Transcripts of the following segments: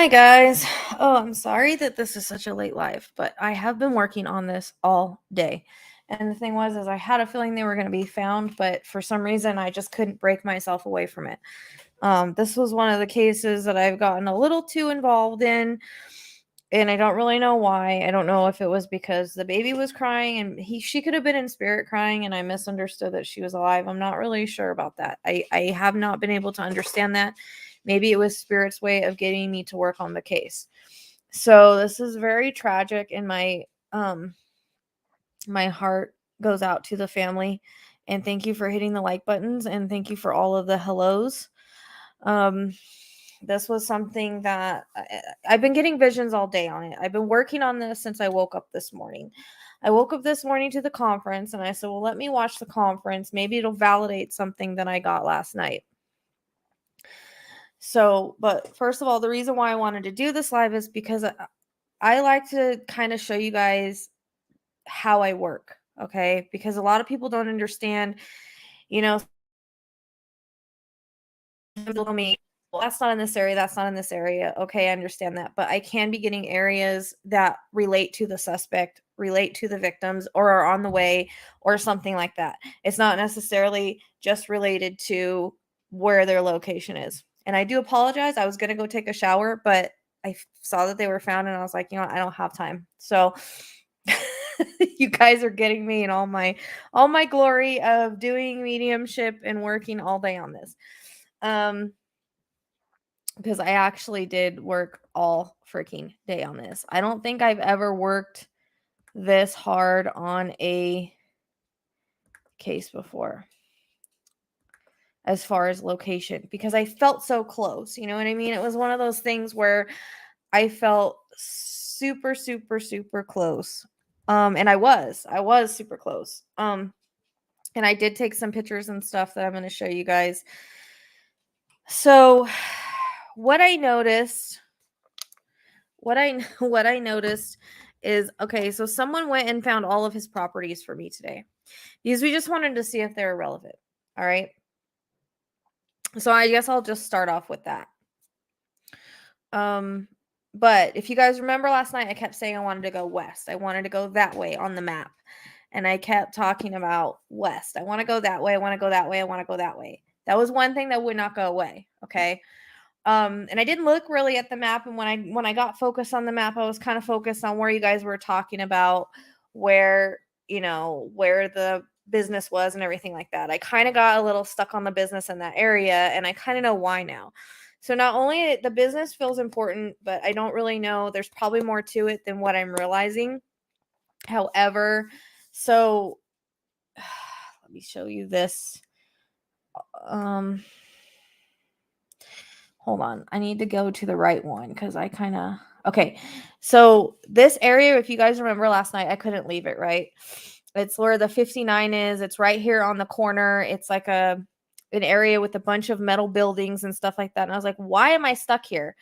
Hi guys. Oh, I'm sorry that this is such a late live, but I have been working on this all day. And the thing was, is I had a feeling they were going to be found, but for some reason I just couldn't break myself away from it. This was one of the cases that I've gotten a little too involved in, and I don't really know why. I don't know if it was because the baby was crying and she could have been in spirit crying and I misunderstood that she was alive. I'm not really sure about that. I have not been able to understand that. Maybe it was spirit's way of getting me to work on the case. So this is very tragic, and my heart goes out to the family, and thank you for hitting the like buttons, and thank you for all of the hellos. This was something that I've been getting visions all day on it. I've been working on this since I woke up this morning. I woke up this morning to the conference and I said, well, let me watch the conference. Maybe it'll validate something that I got last night. So, but first of all, the reason why I wanted to do this live is because I like to kind of show you guys how I work. Okay. Because a lot of people don't understand, you know, tell me, well, that's not in this area, that's not in this area. Okay, I understand that. But I can be getting areas that relate to the suspect, relate to the victims, or are on the way, or something like that. It's not necessarily just related to where their location is. And I do apologize. I was going to go take a shower, but I saw that they were found and I was like, I don't have time. So you guys are getting me in all my glory of doing mediumship and working all day on this. Because I actually did work all freaking day on this. I don't think I've ever worked this hard on a case before as far as location, because I felt so close. You know what I mean? It was one of those things where I felt super, super, super close. And I was super close. And I did take some pictures and stuff that I'm going to show you guys. So what I noticed is, okay, so someone went and found all of his properties for me today because we just wanted to see if they're relevant. All right. So I guess I'll just start off with that. But if you guys remember last night, I kept saying I wanted to go west. I wanted to go that way on the map. And I kept talking about west. I want to go that way. I want to go that way. I want to go that way. That was one thing that would not go away. Okay. And I didn't look really at the map. And when I got focused on the map, I was kind of focused on where you guys were talking about, where the business was and everything like that. I kind of got a little stuck on the business in that area, and I kind of know why now. So not only the business feels important, but I don't really know. There's probably more to it than what I'm realizing. However, so let me show you this. Hold on. I need to go to the right one because I kind of... Okay. So this area, if you guys remember last night, I couldn't leave it, right? It's where the 59 is. It's right here on the corner. It's like an area with a bunch of metal buildings and stuff like that. And I was like, why am I stuck here?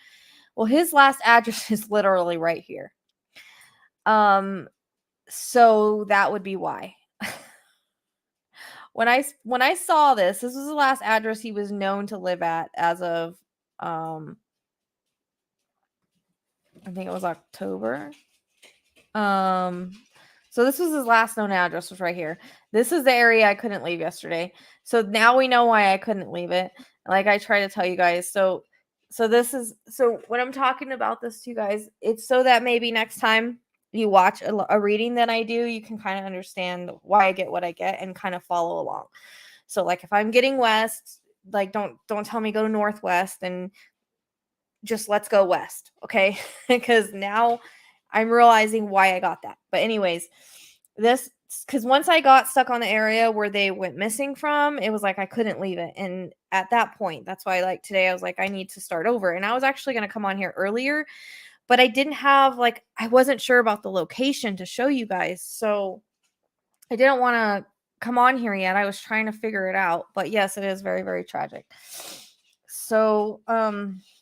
Well, his last address is literally right here. So that would be why. When I saw this was the last address he was known to live at as of I think it was October. So this was his last known address, was right here. This is the area I couldn't leave yesterday. So now we know why I couldn't leave it. Like I try to tell you guys. So when I'm talking about this to you guys, it's so that maybe next time you watch a reading that I do, you can kind of understand why I get what I get and kind of follow along. So like if I'm getting west, like don't tell me go to northwest, and just let's go west, okay? Because now I'm realizing why I got that. But anyways, because once I got stuck on the area where they went missing from, it was like I couldn't leave it. And at that point, that's why like today I was like, I need to start over. And I was actually going to come on here earlier, but I didn't have I wasn't sure about the location to show you guys. So I didn't want to come on here yet. I was trying to figure it out. But yes, it is very, very tragic. So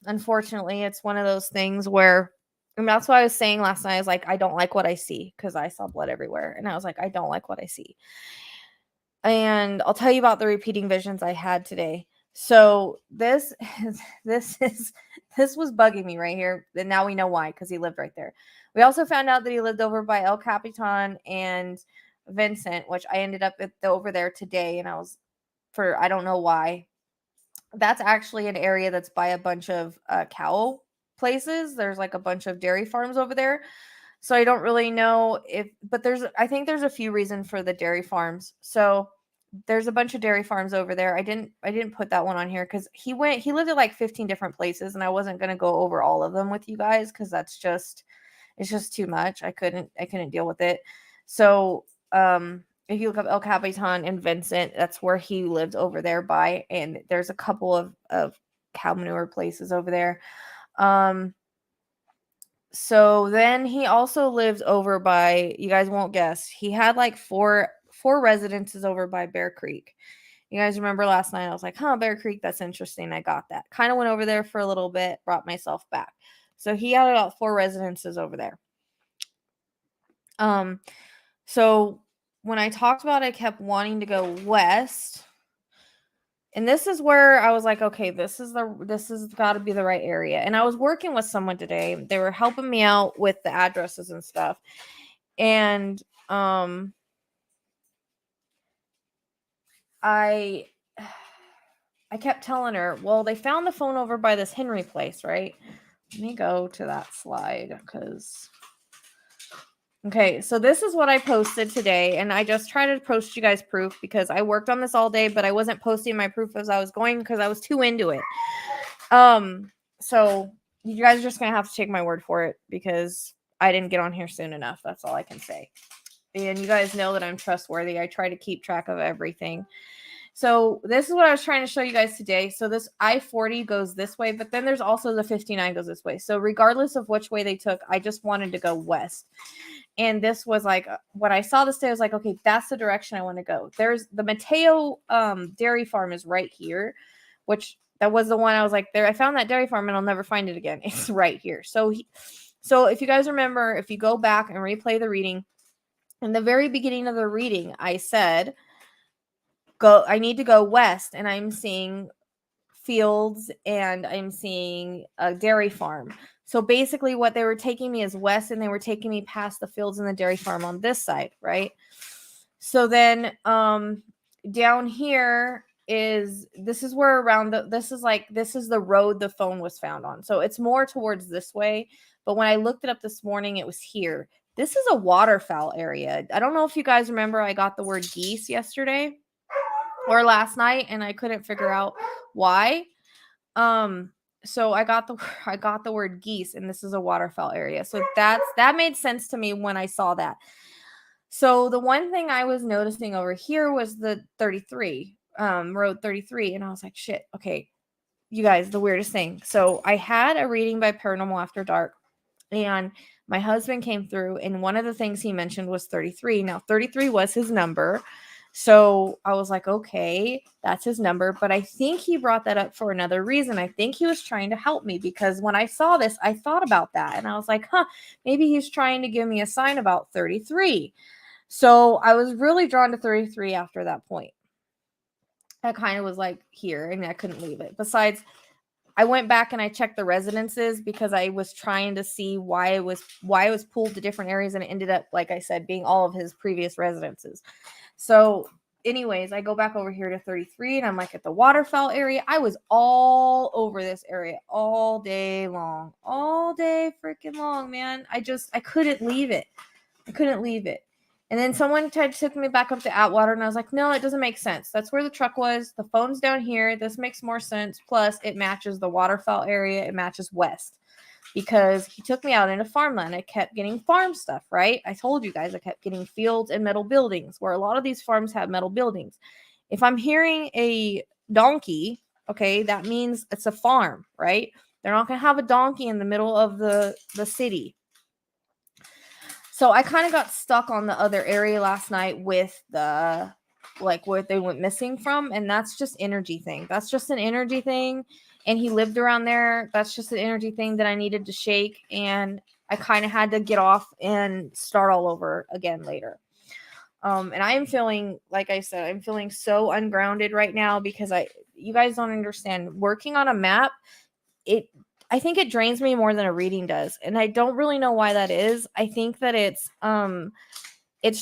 unfortunately, it's one of those things where, and that's why I was saying last night, I was like, I don't like what I see, because I saw blood everywhere. And I was like, I don't like what I see. And I'll tell you about the repeating visions I had today. So this was bugging me right here, and now we know why, because he lived right there. We also found out that he lived over by El Capitan and Vincent, which I ended up over there today, and I don't know why. That's actually an area that's by a bunch of cow places. There's like a bunch of dairy farms over there. So I don't really know but I think there's a few reasons for the dairy farms. So there's a bunch of dairy farms over there. I didn't put that one on here because he lived at like 15 different places, and I wasn't going to go over all of them with you guys because it's just too much. I couldn't deal with it. So if you look up El Capitan and Vincent, that's where he lived over there by, and there's a couple of cow manure places over there. So then he also lived over by, you guys won't guess, he had like four residences over by Bear Creek. You guys remember last night I was like, Bear Creek, that's interesting. I got that. Kind of went over there for a little bit, brought myself back. So he had about 4 residences over there. So when I talked about I kept wanting to go west, and this is where I was like, okay, this is got to be the right area. And I was working with someone today. They were helping me out with the addresses and stuff. And I kept telling her, well, they found the phone over by this Henry place, right? Let me go to that slide because okay, so this is what I posted today, and I just tried to post you guys proof because I worked on this all day, but I wasn't posting my proof as I was going because I was too into it. So you guys are just gonna have to take my word for it because I didn't get on here soon enough. That's all I can say. And you guys know that I'm trustworthy. I try to keep track of everything. So this is what I was trying to show you guys today. So this I-40 goes this way, but then there's also the 59 goes this way. So regardless of which way they took, I just wanted to go west. And this was like, when I saw this day, I was like, okay, that's the direction I want to go. There's the Mateo dairy farm is right here, which that was the one I was like, there, I found that dairy farm and I'll never find it again. It's right here. So if you guys remember, if you go back and replay the reading, in the very beginning of the reading, I said, I need to go west, and I'm seeing fields and I'm seeing a dairy farm. So basically what they were taking me is west, and they were taking me past the fields and the dairy farm on this side, right? So then down here this is where around this is the road the phone was found on. So it's more towards this way, but when I looked it up this morning, it was here. This is a waterfowl area. I don't know if you guys remember I got the word geese yesterday or last night, and I couldn't figure out why. So I got the word geese, and this is a waterfowl area. So that made sense to me when I saw that. So the one thing I was noticing over here was the 33, road 33, and I was like, shit, okay, you guys, the weirdest thing. So I had a reading by Paranormal After Dark, and my husband came through, and one of the things he mentioned was 33. Now 33 was his number. So I was like, okay, that's his number. But I think he brought that up for another reason. I think he was trying to help me, because when I saw this, I thought about that. And I was like, maybe he's trying to give me a sign about 33. So I was really drawn to 33 after that point. I kind of was like here, and I couldn't leave it. Besides, I went back and I checked the residences because I was trying to see why it was pulled to different areas, and it ended up, like I said, being all of his previous residences. So anyways, I go back over here to 33, and I'm like at the waterfowl area. I was all over this area all day long, all day freaking long, man. I couldn't leave it. And then someone took me back up to Atwater, and I was like, no, it doesn't make sense. That's where the truck was. The phone's down here. This makes more sense. Plus, it matches the waterfowl area. It matches west, because he took me out into farmland. I kept getting farm stuff, right? I told you guys I kept getting fields and metal buildings, where a lot of these farms have metal buildings. If I'm hearing a donkey, okay, that means it's a farm, right? They're not going to have a donkey in the middle of the city. So I kind of got stuck on the other area last night with the, like, where they went missing from. And that's just energy thing. That's just an energy thing. And he lived around there. That's just an energy thing that I needed to shake. And I kind of had to get off and start all over again later. And I am feeling, like I said, I'm feeling so ungrounded right now, because you guys don't understand. Working on a map, I think it drains me more than a reading does. And I don't really know why that is. I think that it's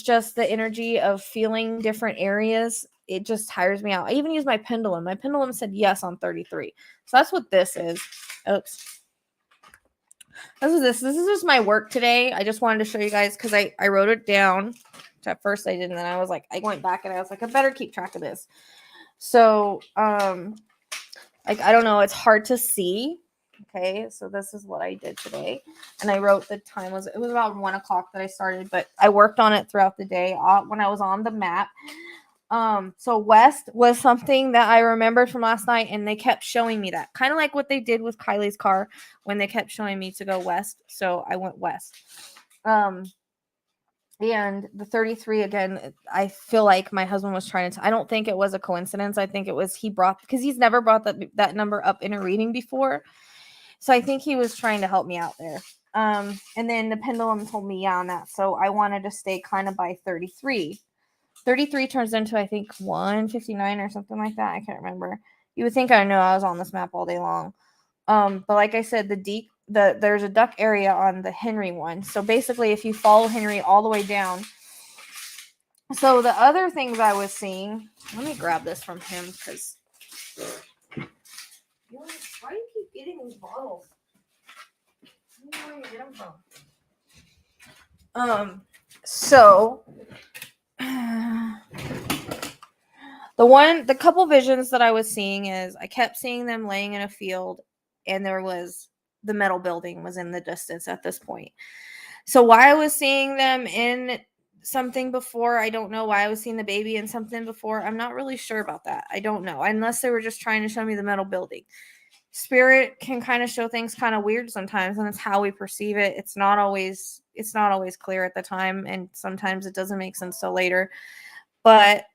just the energy of feeling different areas. It just tires me out. I even use my pendulum. My pendulum said yes on 33. So that's what this is. Oops. This is just my work today. I just wanted to show you guys because I wrote it down. Which at first I didn't, and then I was like, I went back and I was like, I better keep track of this. So like, I don't know, it's hard to see. Okay, so this is what I did today, and I wrote the time it was about 1 o'clock that I started, but I worked on it throughout the day when I was on the map. So west was something that I remembered from last night, and they kept showing me that, kind of like what they did with Kylie's car when they kept showing me to go west. So I went west. And the 33 again, I feel like my husband was trying to I don't think it was a coincidence. I think it was because he's never brought that number up in a reading before. So I think he was trying to help me out there. And then the pendulum told me yeah on that. So I wanted to stay kind of by 33. 33 turns into, I think, 159 or something like that. I can't remember. You would think I know I was on this map all day long. But like I said, there's a duck area on the Henry one. So basically, if you follow Henry all the way down. So the other things I was seeing, let me grab this from him because why do you keep getting these bottles? I don't know where you get them from. So the couple visions that I was seeing is I kept seeing them laying in a field, and there was the metal building was in the distance at this point. So why I was seeing them in something before, I don't know. Why I was seeing the baby in something before, I'm not really sure about that. I don't know, unless they were just trying to show me the metal building. Spirit can kind of show things kind of weird sometimes, and it's how we perceive it. It's not always clear at the time, and sometimes it doesn't make sense till later. But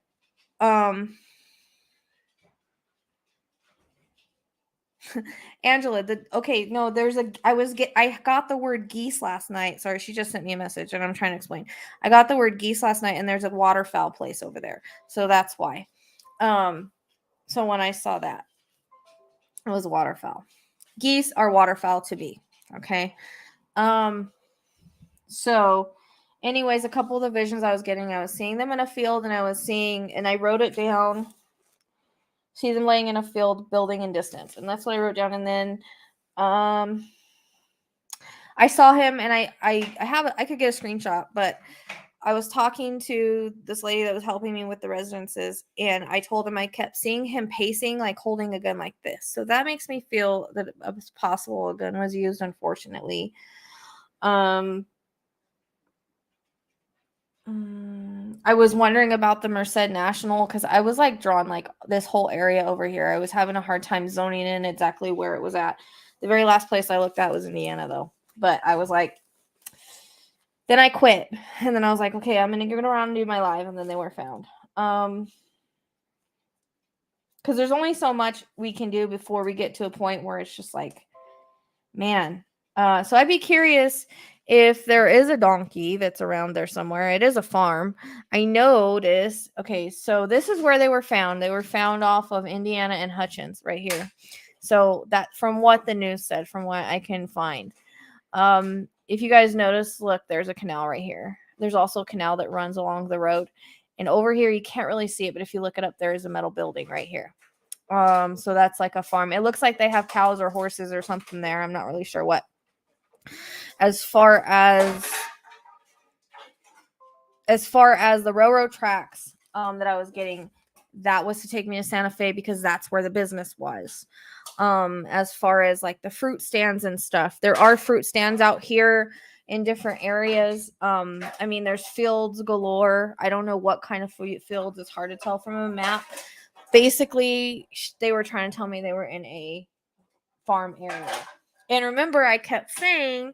Angela, I got the word geese last night. Sorry, she just sent me a message and I'm trying to explain. I got the word geese last night, and there's a waterfowl place over there. So that's why. So when I saw that, it was waterfowl. Geese are waterfowl to be. Okay. So anyways, a couple of the visions I was getting, I was seeing them in a field, and I wrote it down. See them laying in a field, building in distance. And that's what I wrote down. And then I saw him, and I could get a screenshot, but I was talking to this lady that was helping me with the residences, and I told him I kept seeing him pacing, like holding a gun like this. So that makes me feel that it's possible a gun was used, unfortunately. I was wondering about the Merced National because I was like drawn like this whole area over here. I was having a hard time zoning in exactly where it was at. The very last place I looked at was Indiana, though. But I was like, then I quit. And then I was like, okay, I'm going to get around and do my live. And then they were found. Because there's only so much we can do before we get to a point where it's just like, man. So I'd be curious if there is a donkey that's around there somewhere. It is a farm. I noticed. Okay, so this is where they were found. They were found off of Indiana and Hutchins right here. So that from what the news said, from what I can find. If you guys notice, look, there's a canal right here. There's also a canal that runs along the road. And over here, you can't really see it, but if you look it up, there is a metal building right here. So that's like a farm. It looks like they have cows or horses or something there. I'm not really sure what. As far as the railroad tracks that I was getting, that was to take me to Santa Fe because that's where the business was. As far as like the fruit stands and stuff, there are fruit stands out here in different areas. I mean, there's fields galore. I don't know what kind of fields. It's hard to tell from a map. Basically, they were trying to tell me they were in a farm area. And remember, I kept saying,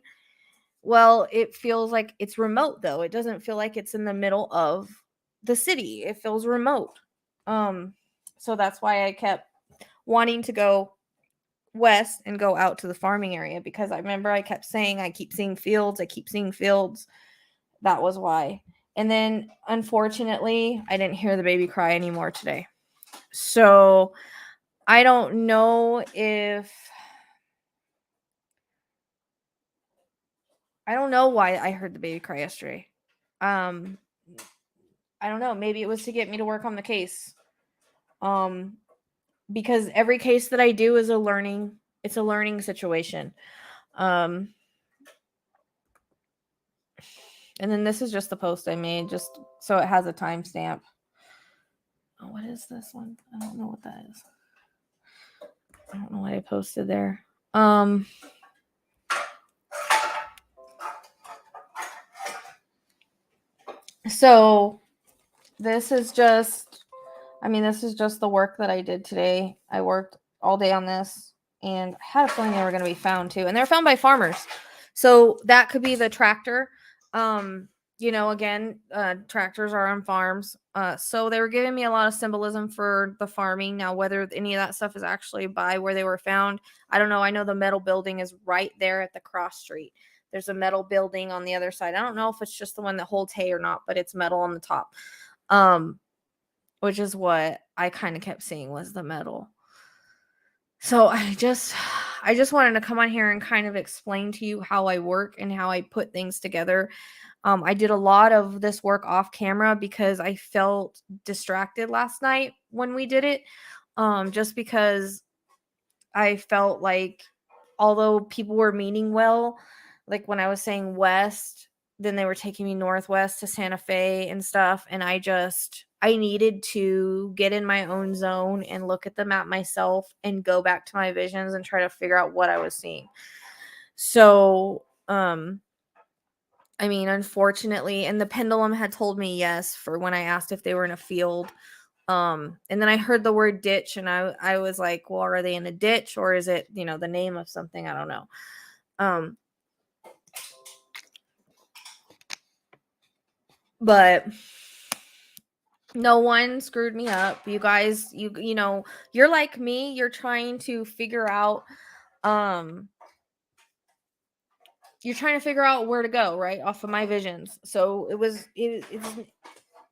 well, it feels like it's remote, though. It doesn't feel like it's in the middle of the city. It feels remote. So that's why I kept wanting to go west and go out to the farming area, because I remember I kept saying, I keep seeing fields. That was why. And then, unfortunately, I didn't hear the baby cry anymore today. So I don't know if I don't know why I heard the baby cry yesterday. I don't know. Maybe it was to get me to work on the case. Because every case that I do is a learning situation. And then this is just the post I made, just so it has a timestamp. Oh, what is this one? I don't know what that is. I don't know what I posted there. So this is just the work that I did today. I worked all day on this, and I had a feeling they were going to be found too. And they're found by farmers. So that could be the tractor. Again, tractors are on farms. So they were giving me a lot of symbolism for the farming. Now, whether any of that stuff is actually by where they were found, I don't know. I know the metal building is right there at the cross street. There's a metal building on the other side. I don't know if it's just the one that holds hay or not, but it's metal on the top. Which is what I kind of kept seeing was the metal. So I just wanted to come on here and kind of explain to you how I work and how I put things together. I did a lot of this work off camera because I felt distracted last night when we did it. Just because I felt like although people were meaning well, like when I was saying west, then they were taking me northwest to Santa Fe and stuff. And I needed to get in my own zone and look at the map myself and go back to my visions and try to figure out what I was seeing. So, unfortunately, and the pendulum had told me yes for when I asked if they were in a field. And then I heard the word ditch and I was like, well, are they in a ditch or is it, the name of something? I don't know. But no one screwed me up. You guys, you're like me, you're trying to figure out where to go, right? Off of my visions. So it's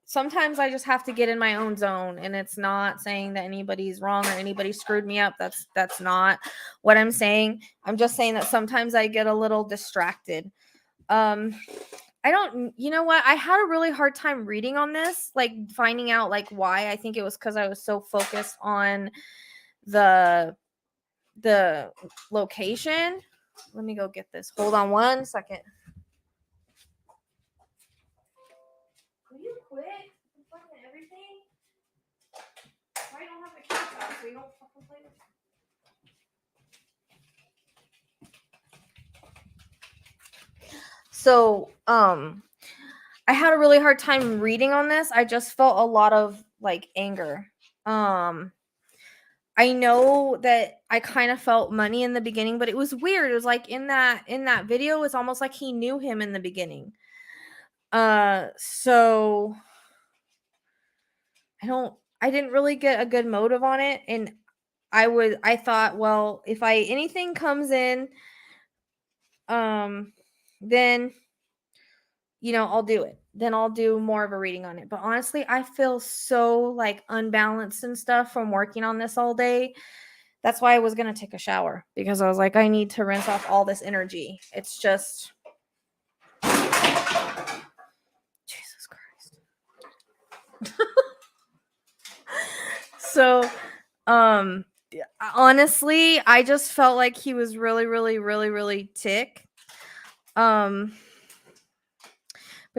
sometimes I just have to get in my own zone, and it's not saying that anybody's wrong or anybody screwed me up. That's not what I'm saying. I'm just saying that sometimes I get a little distracted. I don't, you know what? I had a really hard time reading on this, like finding out like why. I think it was because I was so focused on the location. Let me go get this. Hold on one second. Will you quit fucking everything? Why don't have the cats out so you don't fucking play with them? So, I had a really hard time reading on this. I just felt a lot of like anger. I know that I kind of felt money in the beginning, but it was weird. It was like in that video, it's almost like he knew him in the beginning. So I didn't really get a good motive on it, and I thought, well, if anything comes in, then I'll do it. Then I'll do more of a reading on it. But honestly, I feel so like unbalanced and stuff from working on this all day. That's why I was going to take a shower, because I was like, I need to rinse off all this energy. It's just Jesus Christ. So, honestly, I just felt like he was really, really, really, really tick. But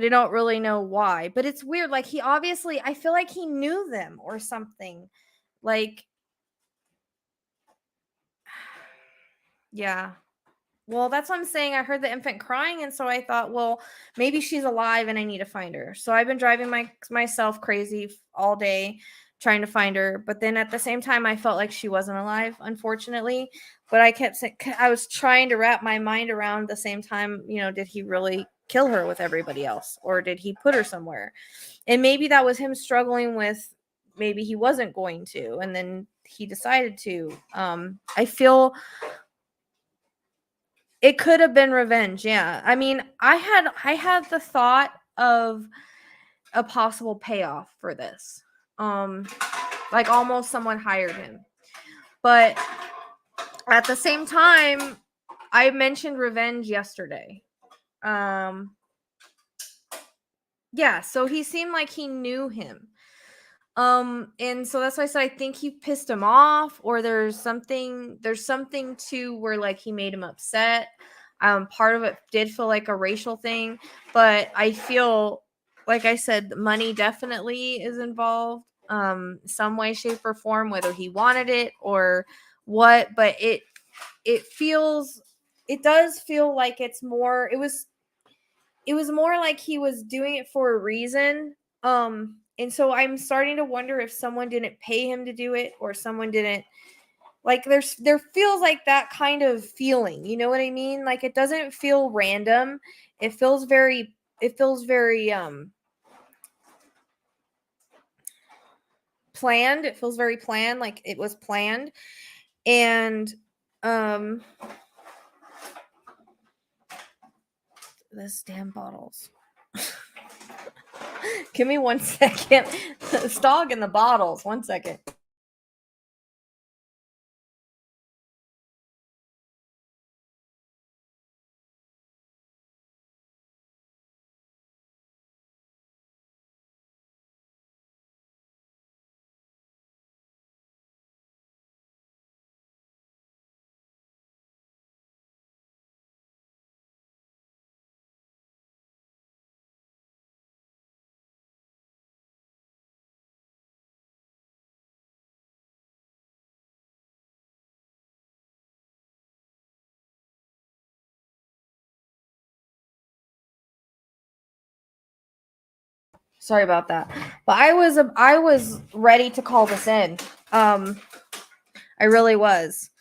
I don't really know why. But it's weird. Like he obviously, I feel like he knew them or something. Like, yeah. Well, that's what I'm saying. I heard the infant crying, and so I thought, well, maybe she's alive and I need to find her. So I've been driving myself crazy all day trying to find her. But then at the same time, I felt like she wasn't alive, unfortunately. But I kept saying, I was trying to wrap my mind around the same time, did he really kill her with everybody else, or did he put her somewhere? And maybe that was him struggling with, maybe he wasn't going to, and then he decided to. I feel it could have been revenge. Yeah. I mean, I had the thought of a possible payoff for this. Like almost someone hired him. But at the same time, I mentioned revenge yesterday. Yeah, so he seemed like he knew him. And so that's why I said I think he pissed him off, or there's something to where like he made him upset. Part of it did feel like a racial thing, but I feel like I said, money definitely is involved, some way, shape, or form, whether he wanted it or what, but it does feel like it was more like he was doing it for a reason. And so I'm starting to wonder if someone didn't pay him to do it, or someone didn't, like, there feels like that kind of feeling, you know what I mean? Like, it doesn't feel random. It feels very planned. It feels very planned, like it was planned. And this damn bottles. Give me 1 second. This dog in the bottles. 1 second. Sorry about that. But I was ready to call this in. I really was.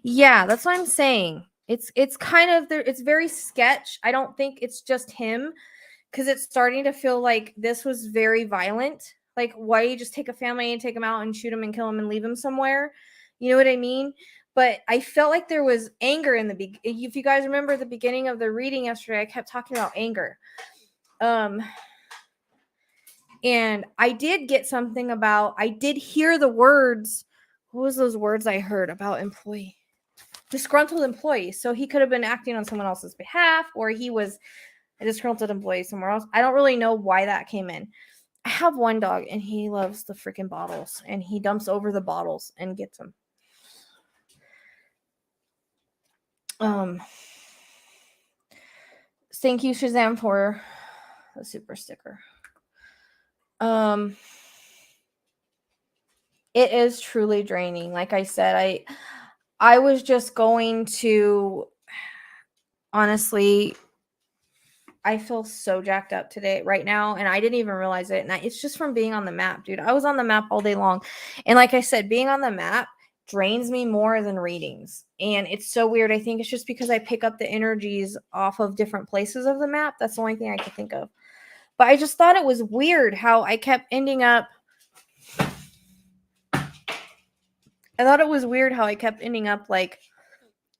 Yeah, that's what I'm saying. It's kind of there. It's very sketch. I don't think it's just him, because it's starting to feel like this was very violent. Like, why you just take a family and take them out and shoot them and kill them and leave them somewhere? You know what I mean? But I felt like there was anger in the if you guys remember the beginning of the reading yesterday, I kept talking about anger. And I did get something about, I did hear the words. What was those words I heard about employee? Disgruntled employee. So he could have been acting on someone else's behalf, or he was a disgruntled employee somewhere else. I don't really know why that came in. I have one dog and he loves the freaking bottles, and he dumps over the bottles and gets them. Thank you, Shazam, for the super sticker. It is truly draining. Like I said, I was just going to, honestly, I feel so jacked up today right now, and I didn't even realize it. And it's just from being on the map, dude. I was on the map all day long. And like I said, being on the map drains me more than readings. And it's so weird. I think it's just because I pick up the energies off of different places of the map. That's the only thing I could think of. But I just thought it was weird how I kept ending up. I thought it was weird how I kept ending up like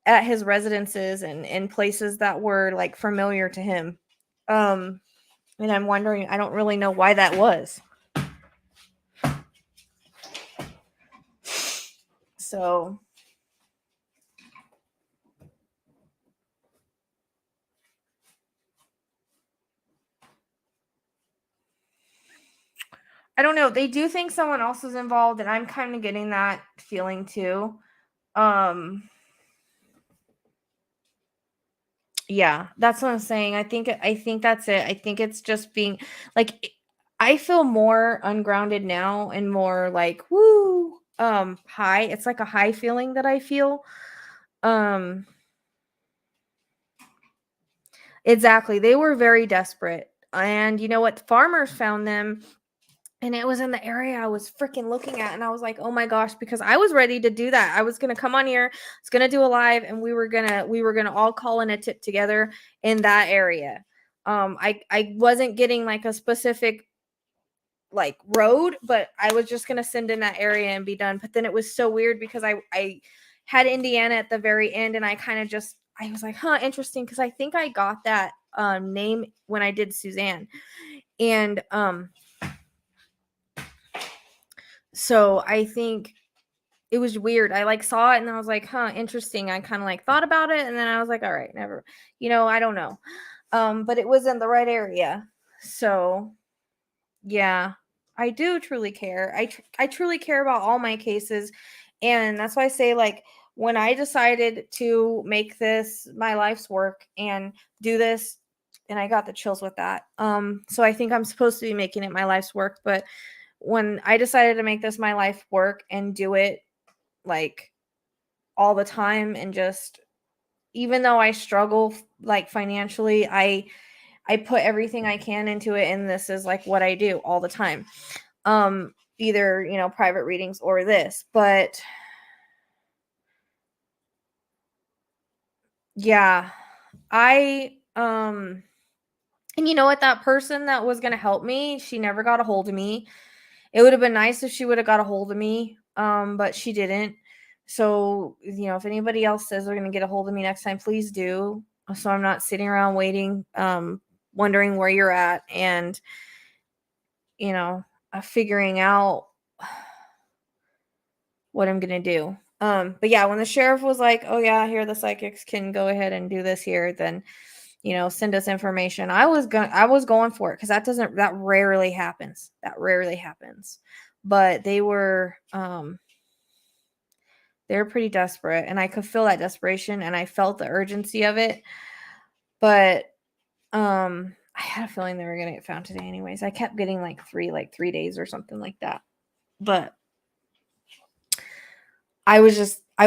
at his residences and in places that were like familiar to him. And I'm wondering, I don't really know why that was. So I don't know. They do think someone else is involved, and I'm kind of getting that feeling too. Yeah, that's what I'm saying. I think that's it. I think it's just being like, I feel more ungrounded now and more like woo high. It's like a high feeling that I feel. Exactly. They were very desperate. And you know what? The farmers found them, and it was in the area I was freaking looking at, and I was like, "Oh my gosh," because I was ready to do that. I was going to come on here, I was going to do a live, and we were going to all call in a tip together in that area. I wasn't getting like a specific like road, but I was just going to send in that area and be done. But then it was so weird because I had Indiana at the very end, and I kind of just, I was like, "Huh, interesting," because I think I got that name when I did Suzanne. And So I think it was weird. I like saw it and I was like, huh, interesting. I kind of like thought about it and then I was like, all right, never, I don't know. But it was in the right area. So yeah, I do truly care. I truly care about all my cases. And that's why I say, like, when I decided to make this my life's work and do this, and I got the chills with that. So I think I'm supposed to be making it my life's work. But when I decided to make this my life work and do it like all the time, and just even though I struggle like financially, I put everything I can into it, and this is like what I do all the time. Either, private readings or this. But yeah, and you know what, that person that was going to help me, she never got a hold of me. It would have been nice if she would have got a hold of me, but she didn't. So, if anybody else says they're going to get a hold of me next time, please do. So I'm not sitting around waiting, wondering where you're at, and, figuring out what I'm going to do. But yeah, when the sheriff was like, oh yeah, here the psychics can go ahead and do this here, then, send us information. I was going for it, because that rarely happens. That rarely happens. But they were pretty desperate, and I could feel that desperation, and I felt the urgency of it. But I had a feeling they were gonna get found today anyways. I kept getting like 3 days or something like that. But I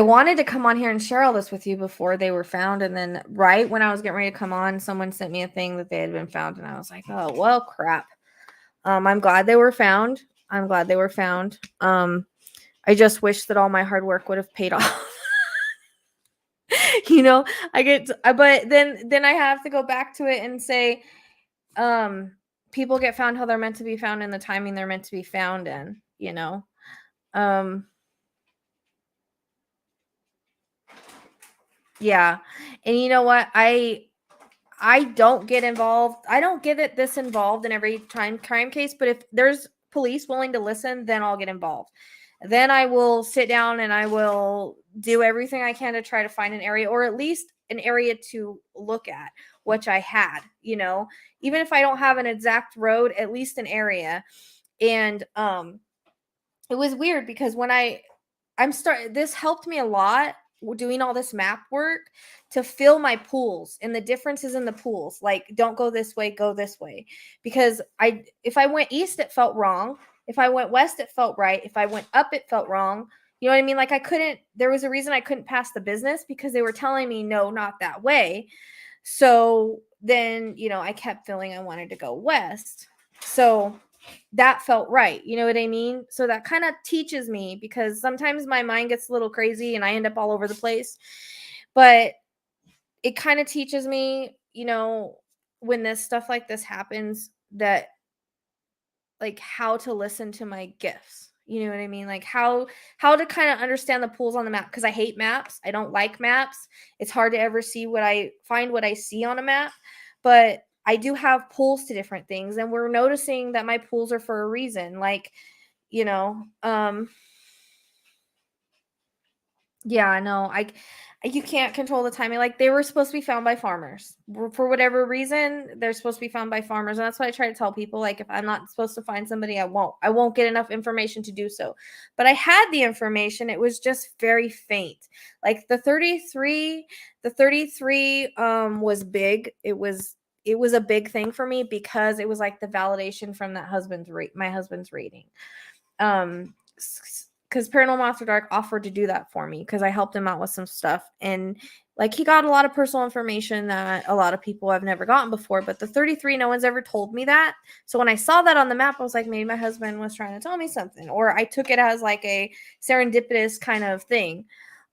wanted to come on here and share all this with you before they were found, and then right when I was getting ready to come on, someone sent me a thing that they had been found, and I was like, oh well, crap. I'm glad they were found. I just wish that all my hard work would have paid off. But then I have to go back to it and say, people get found how they're meant to be found in the timing they're meant to be found in. Um, yeah, and you know what, I don't get involved. I don't get it this involved in every crime case, but if there's police willing to listen, then I'll get involved. Then I will sit down and I will do everything I can to try to find an area, or at least an area to look at, which I had, even if I don't have an exact road, at least an area. And it was weird because when this helped me a lot doing all this map work to fill my pools and the differences in the pools. Like, don't go this way, go this way. Because if I went east, it felt wrong. If I went west, it felt right. If I went up, it felt wrong. You know what I mean? Like, there was a reason I couldn't pass the business, because they were telling me, no, not that way. So then, I kept feeling I wanted to go west. So that felt right. You know what I mean? So that kind of teaches me, because sometimes my mind gets a little crazy and I end up all over the place. But it kind of teaches me, when this stuff like this happens, that like how to listen to my gifts. You know what I mean? Like how to kind of understand the pools on the map, because I hate maps. I don't like maps. It's hard to ever see what I see on a map. But I do have pools to different things, and we're noticing that my pools are for a reason. Like, you know, yeah, no, you can't control the timing. Like, they were supposed to be found by farmers. For whatever reason, they're supposed to be found by farmers. And that's what I try to tell people. Like, if I'm not supposed to find somebody, I won't get enough information to do so. But I had the information. It was just very faint. Like the 33 was big. It was a big thing for me, because it was like the validation from my husband's rating. Because Paranormal After Dark offered to do that for me, because I helped him out with some stuff, and like he got a lot of personal information that a lot of people have never gotten before. But the 33, no one's ever told me that. So when I saw that on the map, I was like, maybe my husband was trying to tell me something, or I took it as like a serendipitous kind of thing.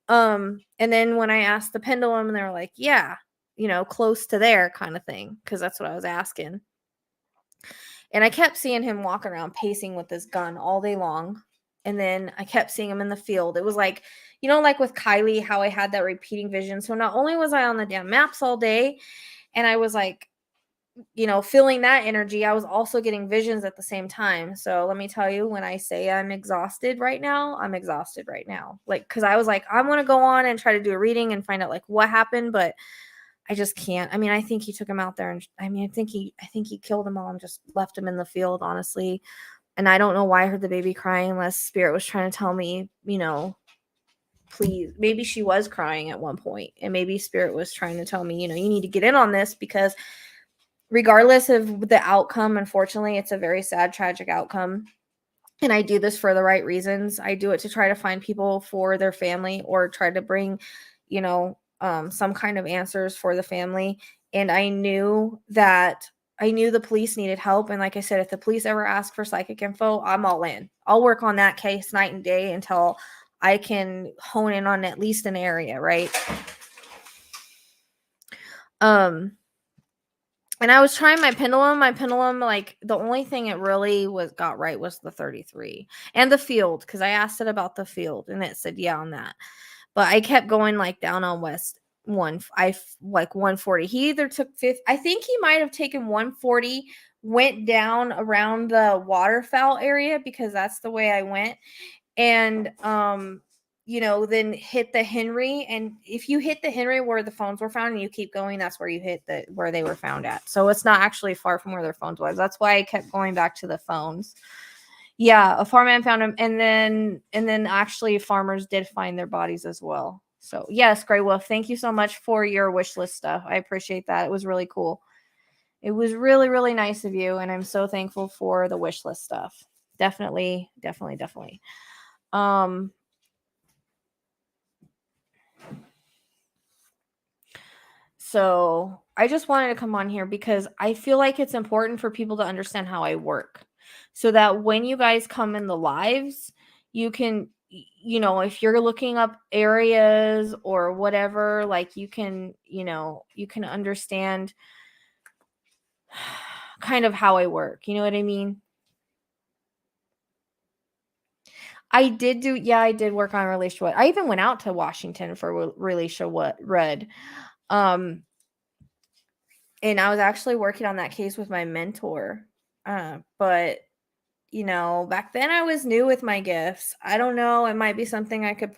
And then when I asked the pendulum, and they were like, yeah, close to there kind of thing, because that's what I was asking. And I kept seeing him walking around pacing with this gun all day long. And then I kept seeing him in the field. It was like, like with Kylie, how I had that repeating vision. So not only was I on the damn maps all day, and I was like feeling that energy, I was also getting visions at the same time. So let me tell you, when I say I'm exhausted right now, I'm exhausted right now. Like, cause I was like, I want to go on and try to do a reading and find out like what happened, but I just can't. I mean, I think he took him out there and I think he killed them all and just left him in the field, honestly. And I don't know why I heard the baby crying unless Spirit was trying to tell me, please. Maybe she was crying at one point, and maybe Spirit was trying to tell me, you need to get in on this, because regardless of the outcome, unfortunately, it's a very sad, tragic outcome. And I do this for the right reasons. I do it to try to find people for their family, or try to bring, some kind of answers for the family. And I knew the police needed help. And like I said, if the police ever ask for psychic info, I'm all in. I'll work on that case night and day until I can hone in on at least an area, right? And I was trying my pendulum. Like, the only thing it really got right was the 33 and the field, because I asked it about the field and it said yeah on that. But I kept going like down on West 140. He either took 50. I think he might have taken 140, went down around the waterfowl area, because that's the way I went, and then hit the Henry. And if you hit the Henry where the phones were found and you keep going, that's where you hit where they were found at. So it's not actually far from where their phones was. That's why I kept going back to the phones. Yeah, a farmhand found them, and then actually farmers did find their bodies as well. So yes, Grey Wolf, thank you so much for your wish list stuff. I appreciate that. It was really cool. It was really, really nice of you, and I'm so thankful for the wish list stuff. Definitely. So I just wanted to come on here because I feel like it's important for people to understand how I work, so that when you guys come in the lives, you can, if you're looking up areas or whatever, like you can understand kind of how I work. You know what I mean? I did work on Release What. I even went out to Washington for Release What Red. And I was actually working on that case with my mentor. But back then I was new with my gifts. I don't know. It might be something I could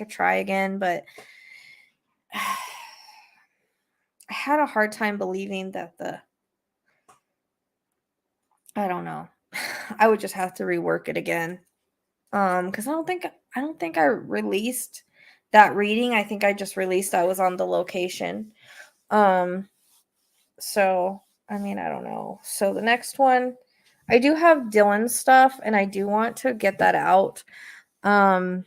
try again, but I had a hard time believing that I don't know. I would just have to rework it again. Because I don't think I released that reading. I think I just released I was on the location. So I mean, I don't know. So the next one, I do have Dylan's stuff, and I do want to get that out. And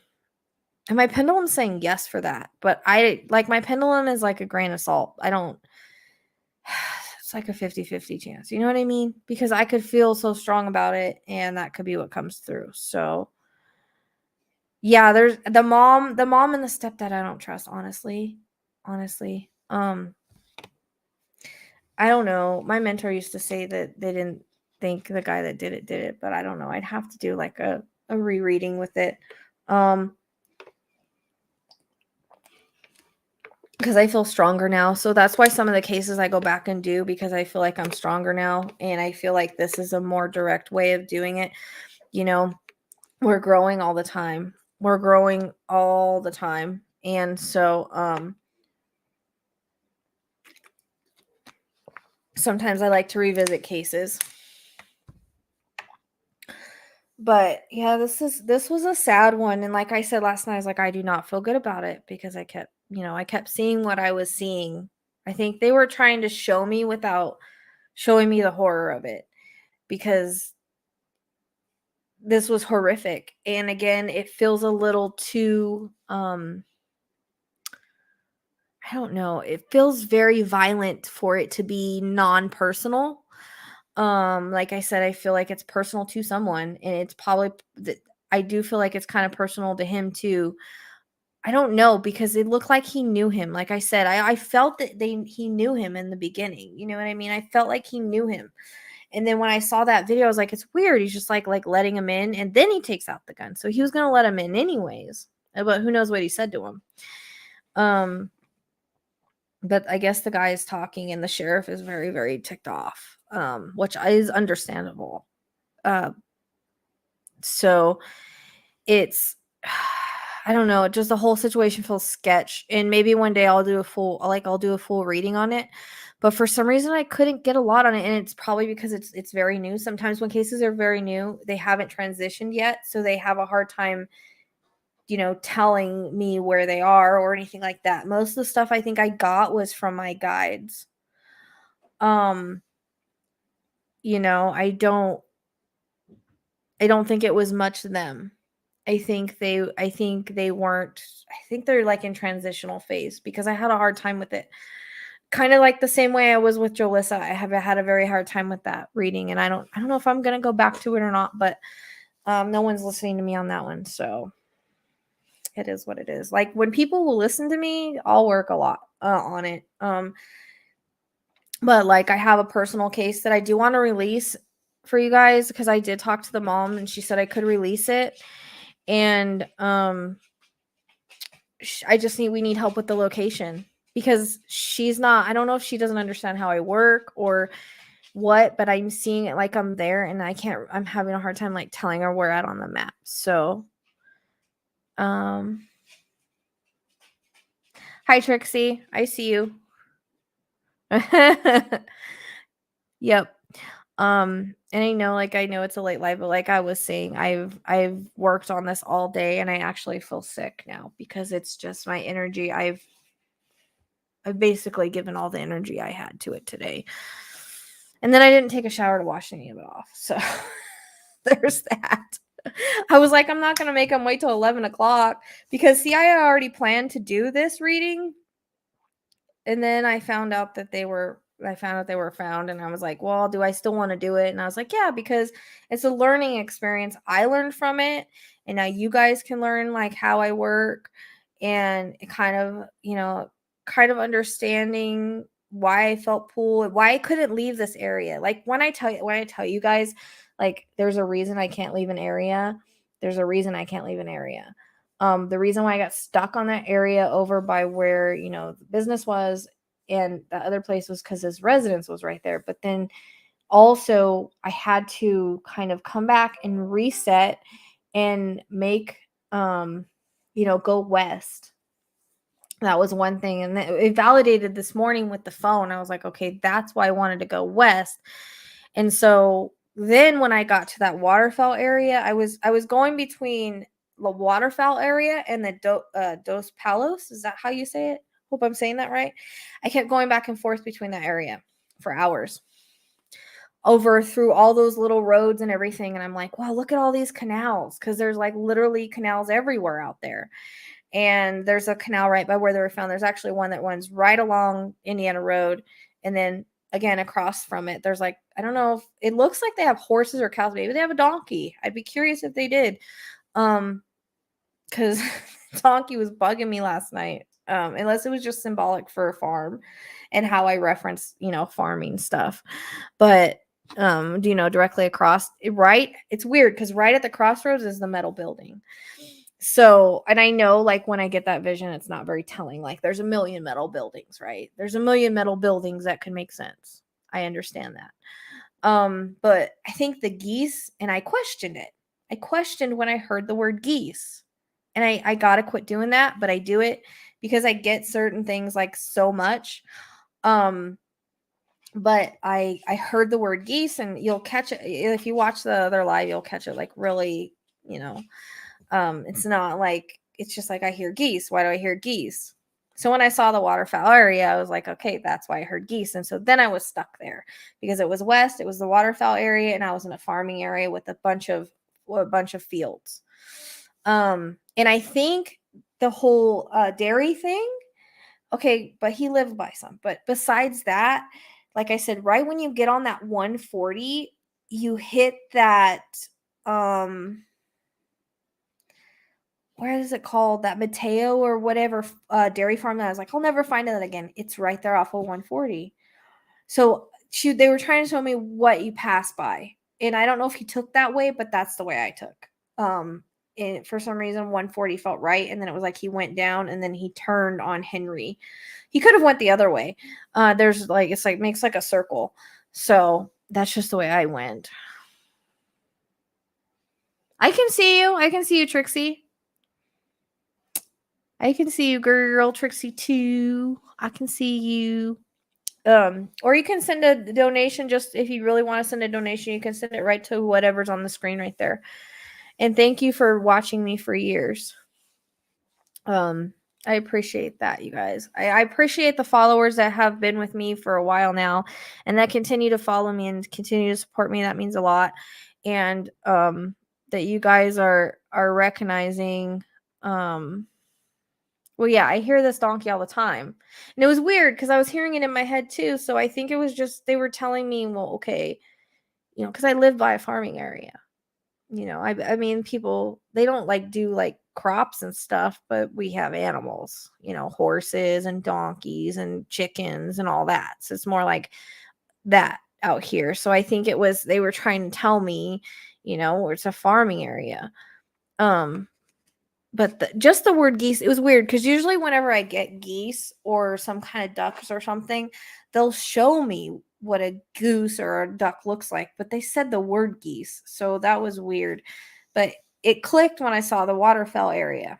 my pendulum's saying yes for that, but my pendulum is like a grain of salt. It's like a 50-50 chance. You know what I mean? Because I could feel so strong about it, and that could be what comes through. So yeah, there's the mom and the stepdad I don't trust, honestly. I don't know. My mentor used to say that they didn't think the guy that did it, but I don't know. I'd have to do like a rereading with it. Because I feel stronger now. So that's why some of the cases I go back and do, because I feel like I'm stronger now, and I feel like this is a more direct way of doing it. We're growing all the time. And so sometimes I like to revisit cases. But yeah, this was a sad one. And like I said last night, I was like, I do not feel good about it, because I kept seeing what I was seeing. I think they were trying to show me without showing me the horror of it, because this was horrific. And again, it feels a little too, I don't know. It feels very violent for it to be non-personal. Like I said, I feel like it's personal to someone, and it's probably I do feel like it's kind of personal to him too. I don't know, because it looked like he knew him. Like I said, I felt that he knew him in the beginning. You know what I mean? I felt like he knew him. And then when I saw that video, I was like, it's weird. He's just like letting him in, and then he takes out the gun. So he was gonna let him in anyways. But who knows what he said to him. But I guess the guy is talking and the sheriff is very, very ticked off, which is understandable. So it's, I don't know, just the whole situation feels sketch. And maybe one day I'll do a full reading on it. But for some reason I couldn't get a lot on it, and it's probably because it's very new. Sometimes when cases are very new, they haven't transitioned yet, so they have a hard time, telling me where they are or anything like that. Most of the stuff I think I got was from my guides. Um, I don't think it was much them. I think they weren't. I think they're like in transitional phase because I had a hard time with it. Kind of like the same way I was with Jolissa. I have had a very hard time with that reading, and I don't know if I'm gonna go back to it or not, but no one's listening to me on that one, so it is what it is. Like when people will listen to me, I'll work a lot on it. But like I have a personal case that I do want to release for you guys because I did talk to the mom and she said I could release it. And we need help with the location because I don't know if she doesn't understand how I work or what, but I'm seeing it like I'm there and I'm having a hard time like telling her where at on the map. So, hi Trixie, I see you. Yep. And I know it's a late live, but like I was saying, I've worked on this all day and I actually feel sick now because it's just my energy. I've basically given all the energy I had to it today. And then I didn't take a shower to wash any of it off. So there's that. I was like, I'm not going to make them wait till 11 o'clock because see, I already planned to do this reading. And then I found out they were found and I was like, well, do I still want to do it? And I was like, yeah, because it's a learning experience. I learned from it and now you guys can learn like how I work and it kind of understanding why I felt pulled, why I couldn't leave this area. Like when I tell you guys, like there's a reason I can't leave an area. There's a reason I can't leave an area. The reason why I got stuck on that area over by where, the business was and the other place was because his residence was right there. But then also I had to kind of come back and reset and make, go west. That was one thing. And it validated this morning with the phone. I was like, okay, that's why I wanted to go west. And so then when I got to that waterfowl area, I was going between the waterfowl area and the Dos Palos. Is that how you say it? Hope I'm saying that right. I kept going back and forth between that area for hours over through all those little roads and everything. And I'm like, wow, look at all these canals. Cause there's like literally canals everywhere out there. And there's a canal right by where they were found. There's actually one that runs right along Indiana Road. And then again, across from it, there's like, I don't know if it looks like they have horses or cows. Maybe they have a donkey. I'd be curious if they did. Because donkey was bugging me last night. Unless it was just symbolic for a farm and how I reference, farming stuff. But directly across right, it's weird because right at the crossroads is the metal building. So, and I know like when I get that vision, it's not very telling. Like there's a million metal buildings, right? There's a million metal buildings that can make sense. I understand that. But I think the geese, and I questioned it. I questioned when I heard the word geese. And I gotta quit doing that, but I do it because I get certain things like so much. But I heard the word geese, and you'll catch it if you watch the other live, you'll catch it like really, it's not like it's just like I hear geese. Why do I hear geese? So when I saw the waterfowl area, I was like, okay, that's why I heard geese. And so then I was stuck there because it was west, it was the waterfowl area, and I was in a farming area with a bunch of fields. And I think the whole dairy thing, okay, but he lived by some. But besides that, like I said, right when you get on that 140, you hit that where is it called? That Mateo or whatever dairy farm that I was like, I'll never find that again. It's right there off of 140. So they were trying to show me what you pass by. And I don't know if he took that way, but that's the way I took. for some reason 140 felt right, and then it was like he went down and then he turned on Henry. He could have went the other way. There's like, it's like makes like a circle. So that's just the way I went. I can see you. I can see you, Trixie. I can see you, girl, Trixie, too. I can see you. Or you can send a donation. Just if you really want to send a donation, you can send it right to whatever's on the screen right there. And thank you for watching me for years. I appreciate that, you guys. I appreciate the followers that have been with me for a while now and that continue to follow me and continue to support me. That means a lot. And that you guys are recognizing well, yeah, I hear this donkey all the time. And it was weird because I was hearing it in my head too. So I think it was just they were telling me, well, okay, because I live by a farming area. I mean, people, they don't like do like crops and stuff, but we have animals, horses and donkeys and chickens and all that. So it's more like that out here. So I think they were trying to tell me, it's a farming area. But just the word geese, it was weird because usually whenever I get geese or some kind of ducks or something, they'll show me what a goose or a duck looks like, but they said the word geese. So that was weird. But it clicked when I saw the waterfowl area.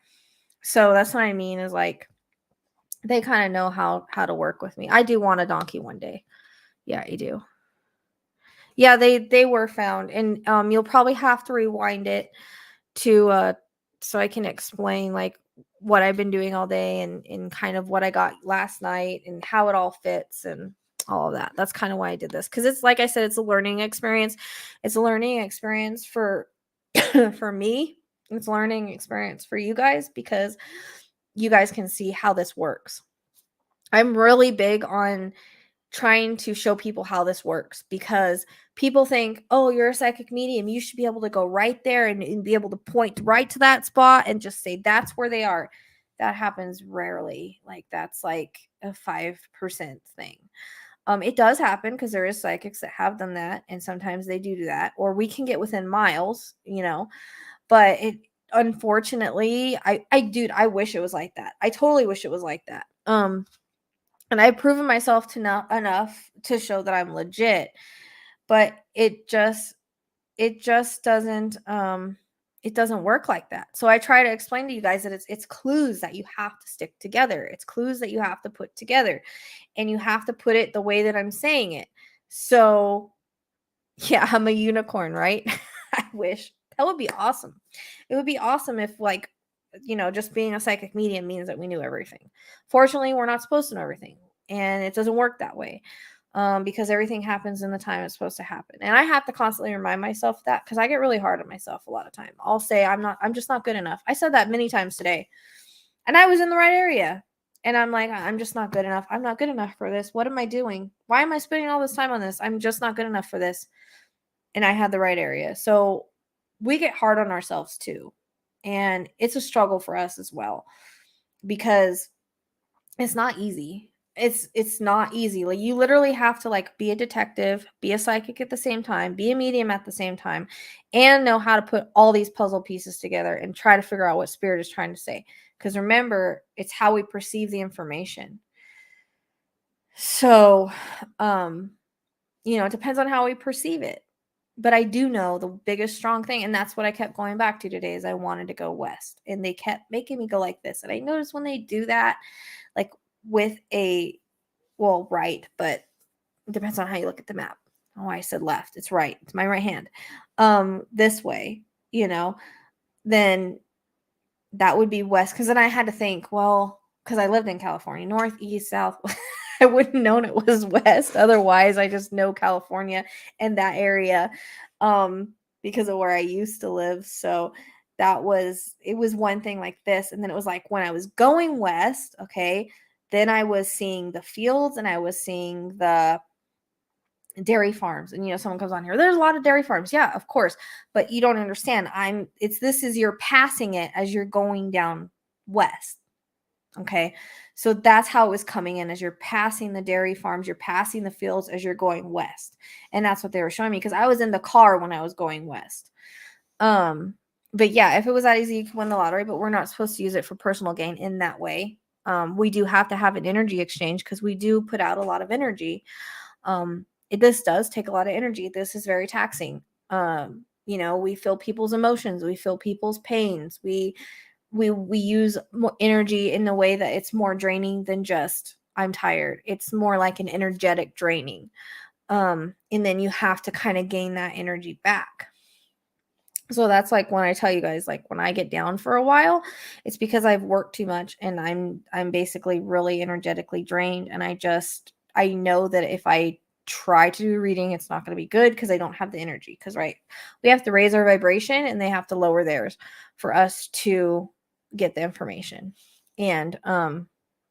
So that's what I mean is like they kind of know how to work with me. I do want a donkey one day. Yeah, I do. Yeah, they were found, and you'll probably have to rewind it to so I can explain like what I've been doing all day and kind of what I got last night and how it all fits and all of that. That's kind of why I did this, because it's like I said, it's a learning experience. It's a learning experience for for me. It's a learning experience for you guys because you guys can see how this works. I'm really big on trying to show people how this works because people think, oh, you're a psychic medium. You should be able to go right there and be able to point right to that spot and just say that's where they are. That happens rarely. Like that's like a 5% thing. It does happen because there is psychics that have done that, and sometimes they do that, or we can get within miles, but it unfortunately, I wish it was like that. I totally wish it was like that. And I've proven myself to not enough to show that I'm legit, but it just doesn't it doesn't work like that. So I try to explain to you guys that it's clues that you have to stick together. It's clues that you have to put together, and you have to put it the way that I'm saying it. So yeah, I'm a unicorn, right? I wish. That would be awesome. It would be awesome if like just being a psychic medium means that we knew everything. Fortunately, we're not supposed to know everything, and it doesn't work that way because everything happens in the time it's supposed to happen. And I have to constantly remind myself of that because I get really hard on myself a lot of time. I'll say I'm just not good enough. I said that many times today, and I was in the right area. And I'm like, I'm just not good enough. I'm not good enough for this. What am I doing? Why am I spending all this time on this? I'm just not good enough for this. And I had the right area. So we get hard on ourselves too. And it's a struggle for us as well because it's not easy. It's not easy. Like you literally have to like be a detective, be a psychic at the same time, be a medium at the same time, and know how to put all these puzzle pieces together and try to figure out what spirit is trying to say. Because remember, it's how we perceive the information. So, it depends on how we perceive it. But I do know the biggest strong thing, and that's what I kept going back to today, is I wanted to go west. And they kept making me go like this. And I noticed when they do that, like with right, but it depends on how you look at the map. Oh, I said left. It's right. It's my right hand. This way, then that would be west. Because then I had to think, well, because I lived in California, north, east, south. I wouldn't have known it was west. Otherwise, I just know California and that area because of where I used to live. So it was one thing like this. And then it was like when I was going west, okay, then I was seeing the fields and I was seeing the dairy farms. And someone comes on here, there's a lot of dairy farms. Yeah, of course. But you don't understand. You're passing it as you're going down west. Okay. So that's how it was coming in as you're passing the dairy farms, you're passing the fields as you're going west. And that's what they were showing me because I was in the car when I was going west. But yeah, if it was that easy, you could win the lottery, but we're not supposed to use it for personal gain in that way. We do have to have an energy exchange because we do put out a lot of energy. This does take a lot of energy. This is very taxing. We feel people's emotions, we feel people's pains. We use more energy in a way that it's more draining than just I'm tired. It's more like an energetic draining. And then you have to kind of gain that energy back. So that's like when I tell you guys, like when I get down for a while, it's because I've worked too much and I'm basically really energetically drained. And I know that if I try to do reading, it's not going to be good because I don't have the energy. Because right, we have to raise our vibration and they have to lower theirs for us to get the information. And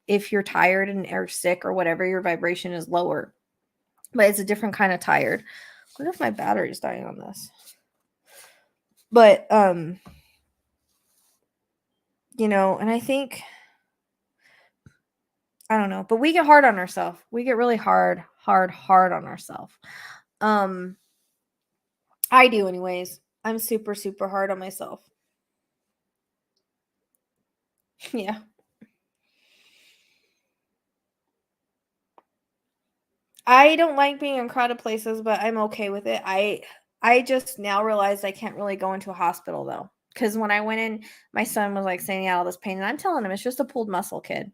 if you're tired and are sick or whatever, your vibration is lower. But it's a different kind of tired. I wonder if my battery's dying on this. But and I think I don't know, but we get hard on ourselves. We get really hard on ourselves. I do anyways. I'm super, super hard on myself. Yeah. I don't like being in crowded places, but I'm okay with it. I just now realized I can't really go into a hospital though. Because when I went in, my son was like saying all this pain, and I'm telling him it's just a pulled muscle, kid.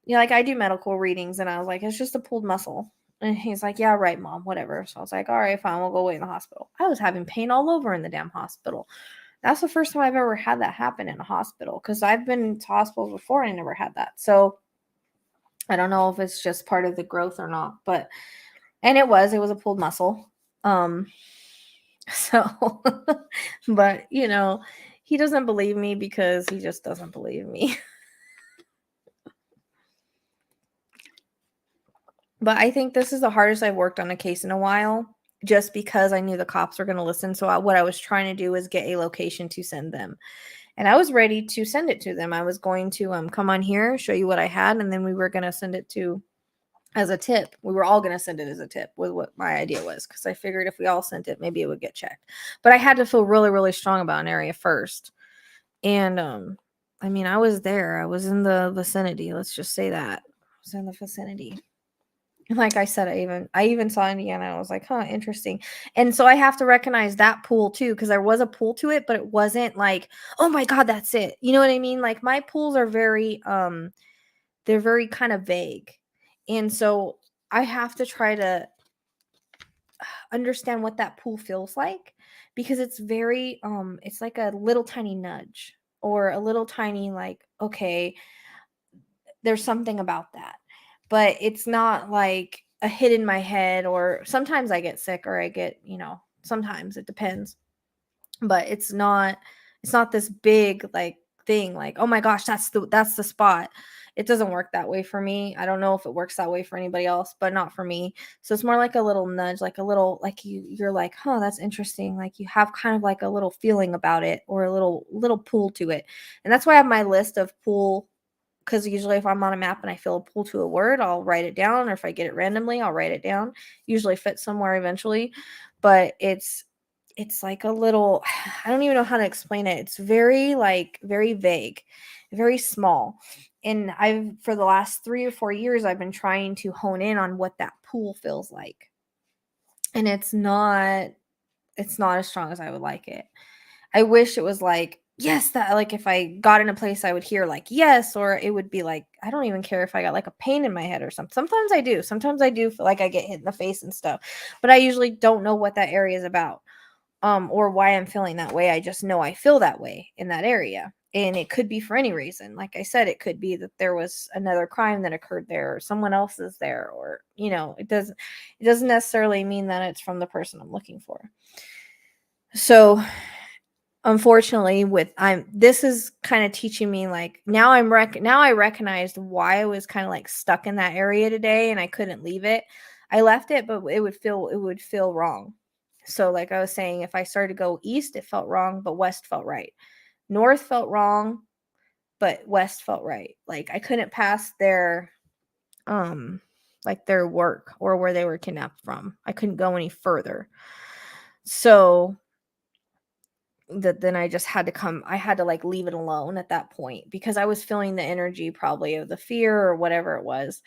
Like I do medical readings, and I was like, it's just a pulled muscle. And he's like, yeah, right, mom, whatever. So I was like, all right, fine, we'll go wait in the hospital. I was having pain all over in the damn hospital. That's the first time I've ever had that happen in a hospital because I've been to hospitals before and I never had that. So I don't know if it's just part of the growth or not, and it was a pulled muscle. So, but he doesn't believe me because he just doesn't believe me. But I think this is the hardest I've worked on a case in a while just because I knew the cops were going to listen. So what I was trying to do was get a location to send them. And I was ready to send it to them. I was going to come on here, show you what I had, and then we were going to send it to as a tip. We were all going to send it as a tip was what my idea was because I figured if we all sent it, maybe it would get checked. But I had to feel really, really strong about an area first. And I mean, I was there. I was in the vicinity. Let's just say that. I was in the vicinity. Like I said, I even saw Indiana. I was like, huh, interesting. And so I have to recognize that pool too, because there was a pool to it, but it wasn't like, oh my God, that's it. You know what I mean? Like my pools are very they're very kind of vague. And so I have to try to understand what that pool feels like because it's very it's like a little tiny nudge or a little tiny like, okay, there's something about that. But it's not like a hit in my head or sometimes I get sick or I get, sometimes it depends. But it's not this big like thing like, "Oh my gosh, that's the spot." It doesn't work that way for me. I don't know if it works that way for anybody else, but not for me. So it's more like a little nudge, like a little like you're like, "Huh, that's interesting." Like you have kind of like a little feeling about it or a little pull to it. And that's why I have my list of pull because usually if I'm on a map and I feel a pull to a word, I'll write it down, or if I get it randomly, I'll write it down. Usually fits somewhere eventually, but it's like a little I don't even know how to explain it. It's very like very vague, very small. And I've for the last 3 or 4 years I've been trying to hone in on what that pull feels like. And it's not as strong as I would like it. I wish it was like, yes, that like if I got in a place I would hear like yes, or it would be like, I don't even care if I got like a pain in my head or something. Sometimes I do. Sometimes I do feel like I get hit in the face and stuff. But I usually don't know what that area is about. Or why I'm feeling that way. I just know I feel that way in that area. And it could be for any reason. Like I said, it could be that there was another crime that occurred there or someone else is there or, it doesn't necessarily mean that it's from the person I'm looking for. So unfortunately this is kind of teaching me like now I recognized why I was kind of like stuck in that area today and I couldn't leave it. I left it, but it would feel wrong. So like I was saying, if I started to go east, it felt wrong, but west felt right. North felt wrong, but west felt right. Like I couldn't pass their like their work or where they were kidnapped from. I couldn't go any further. So that then I just had to I had to like leave it alone at that point because I was feeling the energy probably of the fear or whatever it was.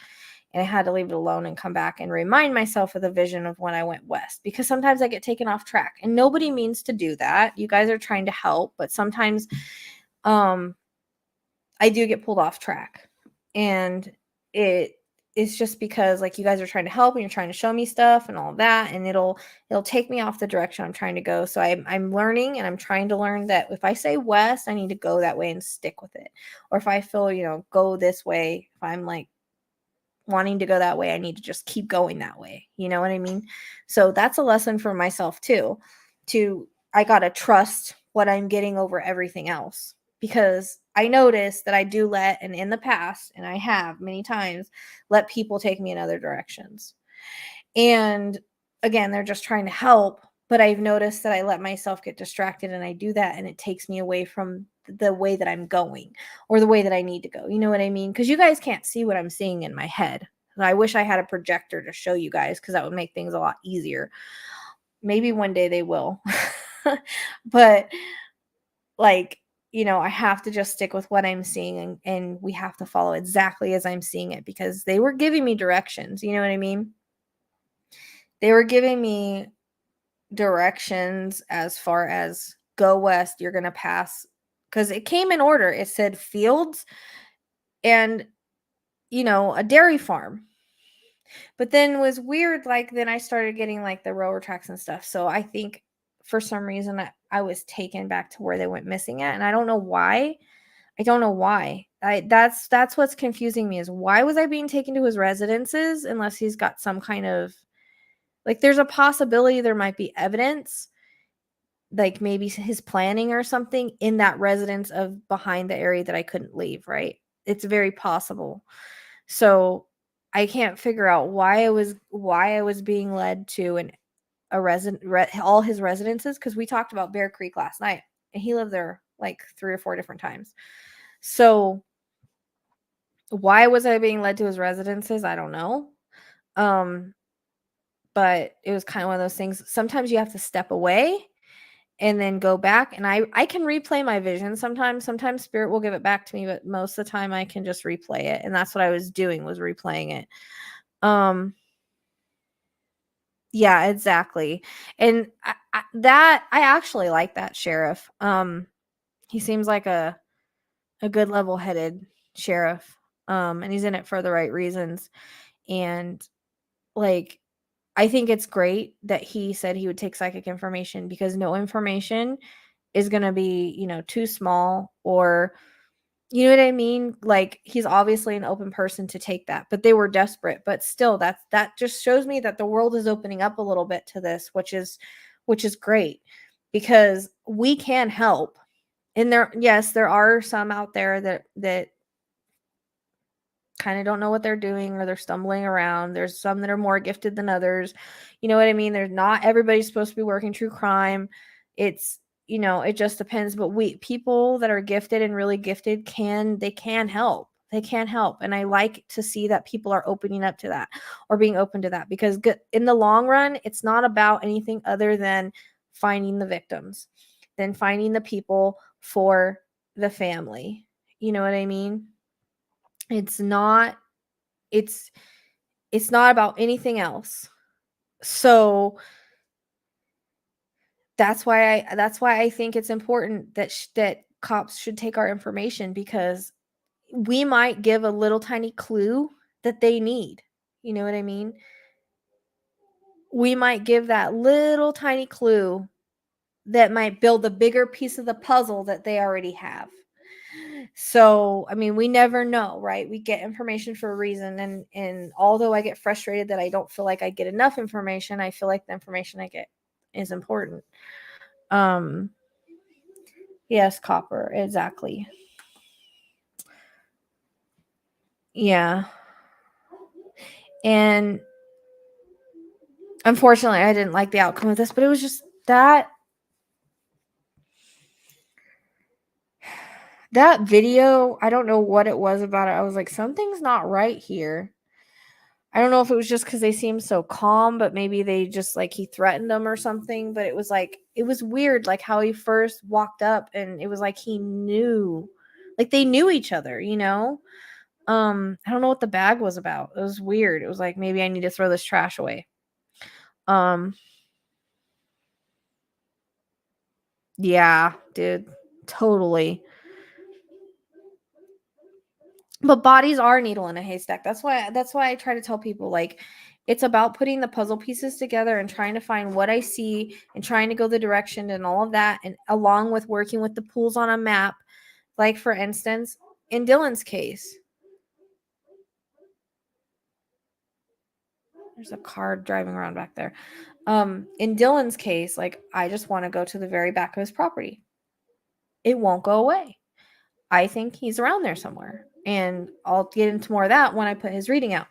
And I had to leave it alone and come back and remind myself of the vision of when I went west, because sometimes I get taken off track and nobody means to do that. You guys are trying to help, but sometimes I do get pulled off track. And it's just because like you guys are trying to help and you're trying to show me stuff and all of that, and it'll take me off the direction I'm trying to go. So I'm learning, and I'm trying to learn that if I say west, I need to go that way and stick with it. Or if I feel, go this way, if I'm like wanting to go that way, I need to just keep going that way. You know what I mean? So that's a lesson for myself too. I got to trust what I'm getting over everything else, because I notice that I do and in the past, and I have many times, let people take me in other directions. And again, they're just trying to help, but I've noticed that I let myself get distracted, and I do that, and it takes me away from the way that I'm going or the way that I need to go. You know what I mean? Because you guys can't see what I'm seeing in my head. I wish I had a projector to show you guys, because that would make things a lot easier. Maybe one day they will. But like, I have to just stick with what I'm seeing, and we have to follow exactly as I'm seeing it, because they were giving me directions. You know what I mean? They were giving me directions as far as go west, you're going to pass, because it came in order. It said fields and, a dairy farm. But then it was weird, like, then I started getting, like, the railroad tracks and stuff, so I think for some reason I was taken back to where they went missing at, and I don't know why. I don't know why. That's what's confusing me, is why was I being taken to his residences unless he's got some kind of, like, there's a possibility there might be evidence, like maybe his planning or something in that residence of behind the area that I couldn't leave, right? It's very possible. So I can't figure out why I was being led to all his residences, because we talked about Bear Creek last night, and he lived there like 3 or 4 different times. So why was I being led to his residences? I don't know. But it was kind of one of those things. Sometimes you have to step away and then go back, and I can replay my vision sometimes spirit will give it back to me, but most of the time I can just replay it, and that's what I was doing, was replaying it. Yeah, exactly. And I actually like that sheriff. He seems like a good level-headed sheriff, and he's in it for the right reasons. And like, I think it's great that he said he would take psychic information, because no information is going to be, too small, or, you know what I mean? Like, he's obviously an open person to take that, but they were desperate. But still, that just shows me that the world is opening up a little bit to this, which is great, because we can help. And yes, there are some out there that kind of don't know what they're doing, or they're stumbling around. There's some that are more gifted than others. You know what I mean? There's not everybody's supposed to be working true crime. It's, it just depends. But people that are gifted and really gifted they can help. They can help. And I like to see that people are opening up to that, or being open to that, because in the long run, it's not about anything other than finding the victims, then finding the people for the family. You know what I mean? It's not it's it's not about anything else. So that's why I think it's important that that cops should take our information, because we might give a little tiny clue that they need. You know what I mean? We might give that little tiny clue that might build the bigger piece of the puzzle that they already have. So, I mean, we never know, right? We get information for a reason, and although I get frustrated that I don't feel like I get enough information, I feel like the information I get is important. Yes, copper, exactly. Yeah. And unfortunately, I didn't like the outcome of this, but it was just that video, I don't know what it was about it. I was like, something's not right here. I don't know if it was just because they seemed so calm, but maybe they just like he threatened them or something. But it was like it was weird, like how he first walked up, and it was like he knew, like they knew each other, you know. I don't know what the bag was about. It was weird. It was like maybe I need to throw this trash away. Um, yeah, dude, totally. But bodies are a needle in a haystack. That's why I try to tell people like it's about putting the puzzle pieces together and trying to find what I see and trying to go the direction and all of that, and along with working with the pools on a map. Like for instance, in Dylan's case, there's a car driving around back there. In Dylan's case, like I just want to go to the very back of his property. It won't go away. I think he's around there somewhere. And I'll get into more of that when I put his reading out.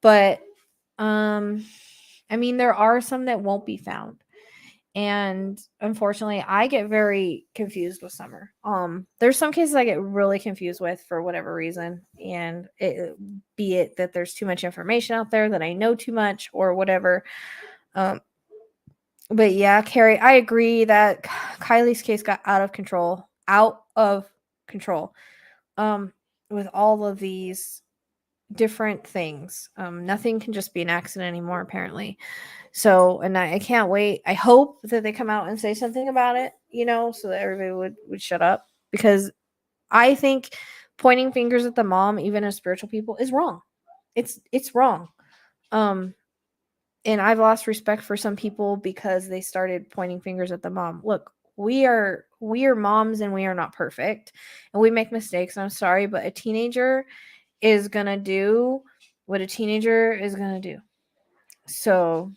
But I mean, there are some that won't be found. And unfortunately, I get very confused with Summer. There's some cases I get really confused with for whatever reason, and be it that there's too much information out there, that I know too much, or whatever. Um, but yeah, Carrie, I agree that Kylie's case got out of control. Out of control. Um, with all of these different things. Nothing can just be an accident anymore, apparently. So, and I can't wait. I hope that they come out and say something about it, you know, so that everybody would shut up, because I think pointing fingers at the mom, even as spiritual people, is wrong. It's wrong. Um, and I've lost respect for some people because they started pointing fingers at the mom. Look, we are moms and we are not perfect and we make mistakes. I'm sorry, but a teenager is gonna do what a teenager is gonna do. So,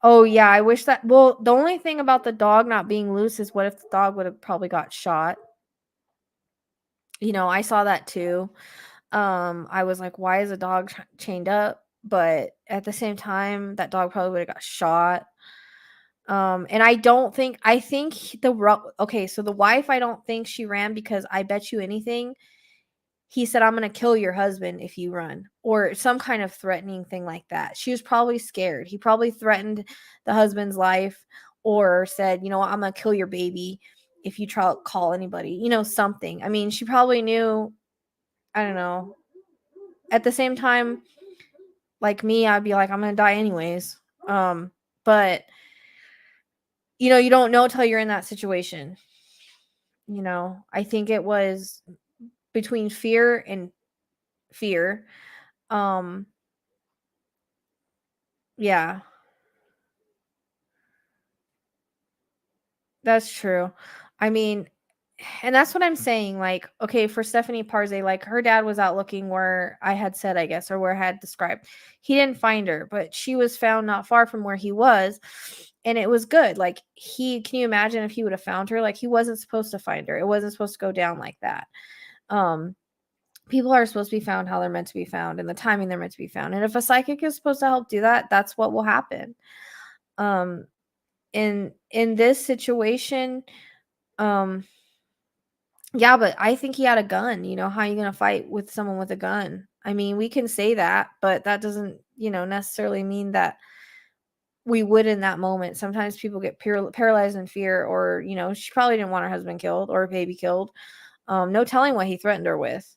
oh yeah, I wish that. Well, the only thing about the dog not being loose is what if the dog would have probably got shot. You know, I saw that too. I was like, why is a dog chained up? But at the same time, that dog probably would have got shot. And I think okay, so the wife, I don't think she ran because I bet you anything he said, I'm going to kill your husband if you run, or some kind of threatening thing like that. She was probably scared. He probably threatened the husband's life, or said, you know what, I'm going to kill your baby if you try to call anybody, you know, something. I mean, she probably knew. I don't know. At the same time, like me, I'd be like, I'm going to die anyways. But you know, you don't know till you're in that situation. You know, I think it was between fear and fear. Um, yeah, that's true. I mean, and that's what I'm saying. Like, okay, for Stephanie Parze, like her dad was out looking where I had said, I guess, or where I had described. He didn't find her, but she was found not far from where he was. And it was good. Like, can you imagine if he would have found her? Like, he wasn't supposed to find her. It wasn't supposed to go down like that. Um, People are supposed to be found how they're meant to be found and the timing they're meant to be found. And if a psychic is supposed to help do that, that's what will happen. Um, in this situation, um, yeah, but I think he had a gun. You know, how are you gonna fight with someone with a gun? I mean, we can say that, but that doesn't, you know, necessarily mean that we would in that moment. Sometimes people get paralyzed in fear, or you know, she probably didn't want her husband killed or a baby killed. No telling what he threatened her with.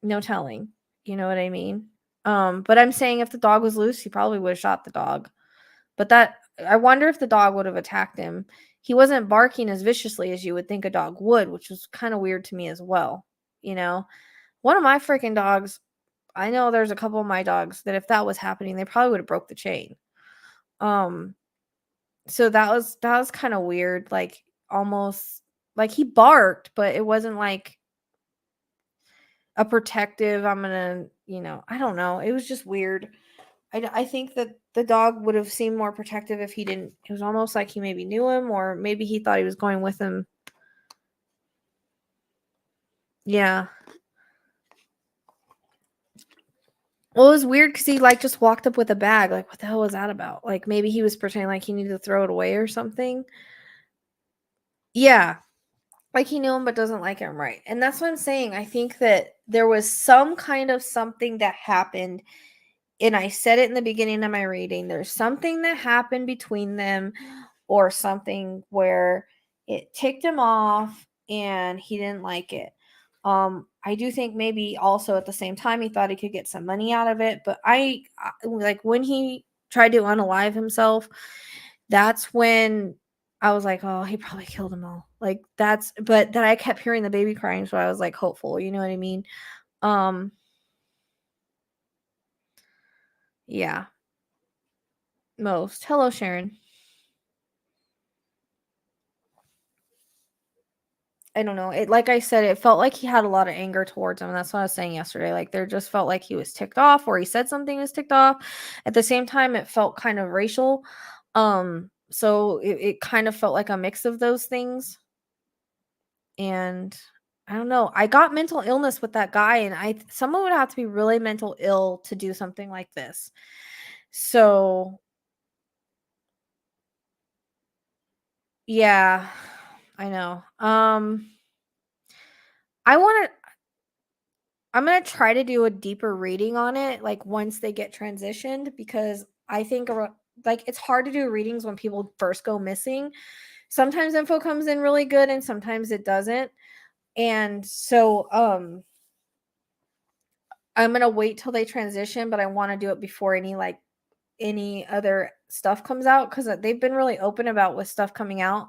No telling. You know what I mean? But I'm saying if the dog was loose, he probably would have shot the dog. But that, I wonder if the dog would have attacked him. He wasn't barking as viciously as you would think a dog would, which was kind of weird to me as well. You know, one of my freaking dogs, I know there's a couple of my dogs that if that was happening, they probably would have broke the chain. Um, so that was kind of weird, like almost like he barked, but it wasn't like a protective, I'm gonna, you know, I don't know. It was just weird. I think that the dog would have seemed more protective if he didn't. It was almost like he maybe knew him, or maybe he thought he was going with him. Yeah. Well, it was weird because he like just walked up with a bag. Like, what the hell was that about? Like, maybe he was pretending like he needed to throw it away or something. Yeah. like he knew him but doesn't like him, right? And that's what I'm saying. I think that there was some kind of something that happened, and I said it in the beginning of my reading. There's something that happened between them, or something where it ticked him off and he didn't like it. I do think maybe also at the same time he thought he could get some money out of it, but like when he tried to unalive himself, that's when I was like, oh, he probably killed them all. Like but then I kept hearing the baby crying, so I was like hopeful, you know what I mean? Um, yeah, most. Hello, Sharon. I don't know. It like I said, it felt like he had a lot of anger towards him. And that's what I was saying yesterday. Like there just felt like he was ticked off, or he said something was ticked off. At the same time, it felt kind of racial. So it kind of felt like a mix of those things. And I don't know. I got mental illness with that guy, and someone would have to be really mental ill to do something like this. So yeah, I know. I want to I'm gonna try to do a deeper reading on it, like once they get transitioned, because I think like it's hard to do readings when people first go missing. Sometimes info comes in really good, and sometimes it doesn't. And so, I'm gonna wait till they transition, but I want to do it before any other stuff comes out, because they've been really open about with stuff coming out,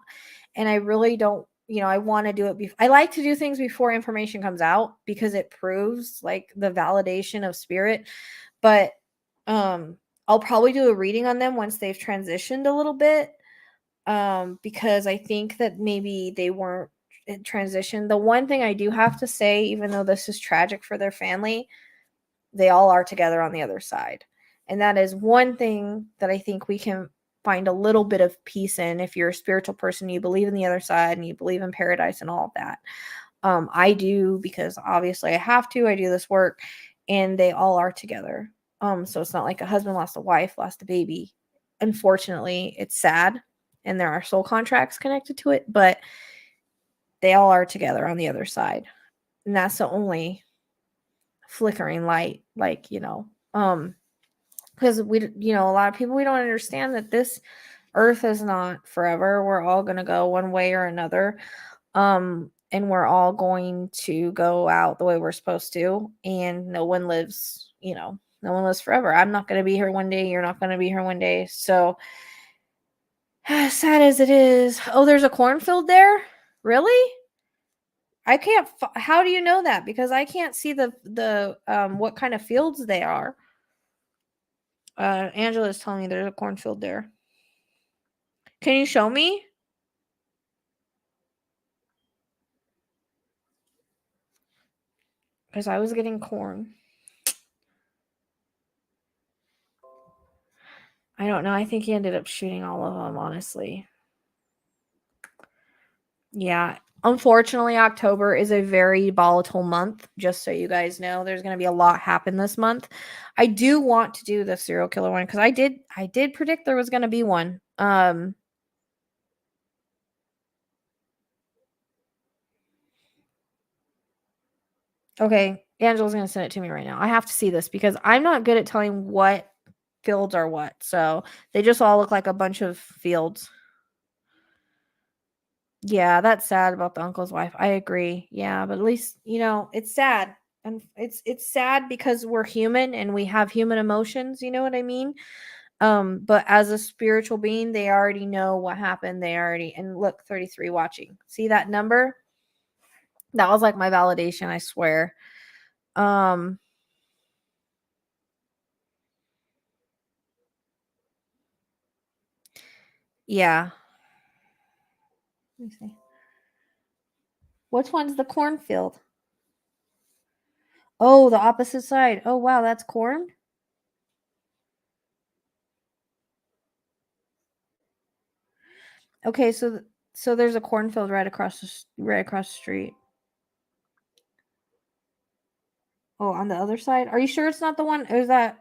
and I really don't, I want to do it I like to do things before information comes out, because it proves like the validation of spirit. But I'll probably do a reading on them once they've transitioned a little bit, because I think that maybe they weren't in transition. The one thing I do have to say, even though this is tragic for their family, they all are together on the other side. And that is one thing that I think we can find a little bit of peace in. If you're a spiritual person, you believe in the other side and you believe in paradise and all of that. I do, because obviously I have to. I do this work, and they all are together. So it's not like a husband lost a wife, lost a baby. Unfortunately, it's sad, and there are soul contracts connected to it, but they all are together on the other side. And that's the only flickering light, like, because a lot of people, we don't understand that this earth is not forever. We're all going to go one way or another. And we're all going to go out the way we're supposed to, and no one lives forever. I'm not going to be here one day, you're not going to be here one day. So sad as it is. Oh, there's a cornfield there? Really? I can't how do you know that? Because I can't see the what kind of fields they are. Angela is telling me there's a cornfield there. Can you show me? Because I was getting corn. I don't know. I think he ended up shooting all of them, honestly. Yeah. Unfortunately, October is a very volatile month, just so you guys know. There's going to be a lot happen this month. I do want to do the serial killer one, because I did predict there was going to be one. Okay, Angela's going to send it to me right now. I have to see this, because I'm not good at telling what fields are what. So, they just all look like a bunch of fields. Yeah, that's sad about the uncle's wife. I agree. Yeah, but at least, it's sad. And it's sad because we're human and we have human emotions, you know what I mean? But as a spiritual being, they already know what happened. And look, 33 watching. See that number? That was like my validation, I swear. Um yeah. Let me see. Which one's the cornfield? Oh, the opposite side. Oh wow, that's corn? Okay, so there's a cornfield right across the street. Oh, on the other side? Are you sure it's not the one? Or is that?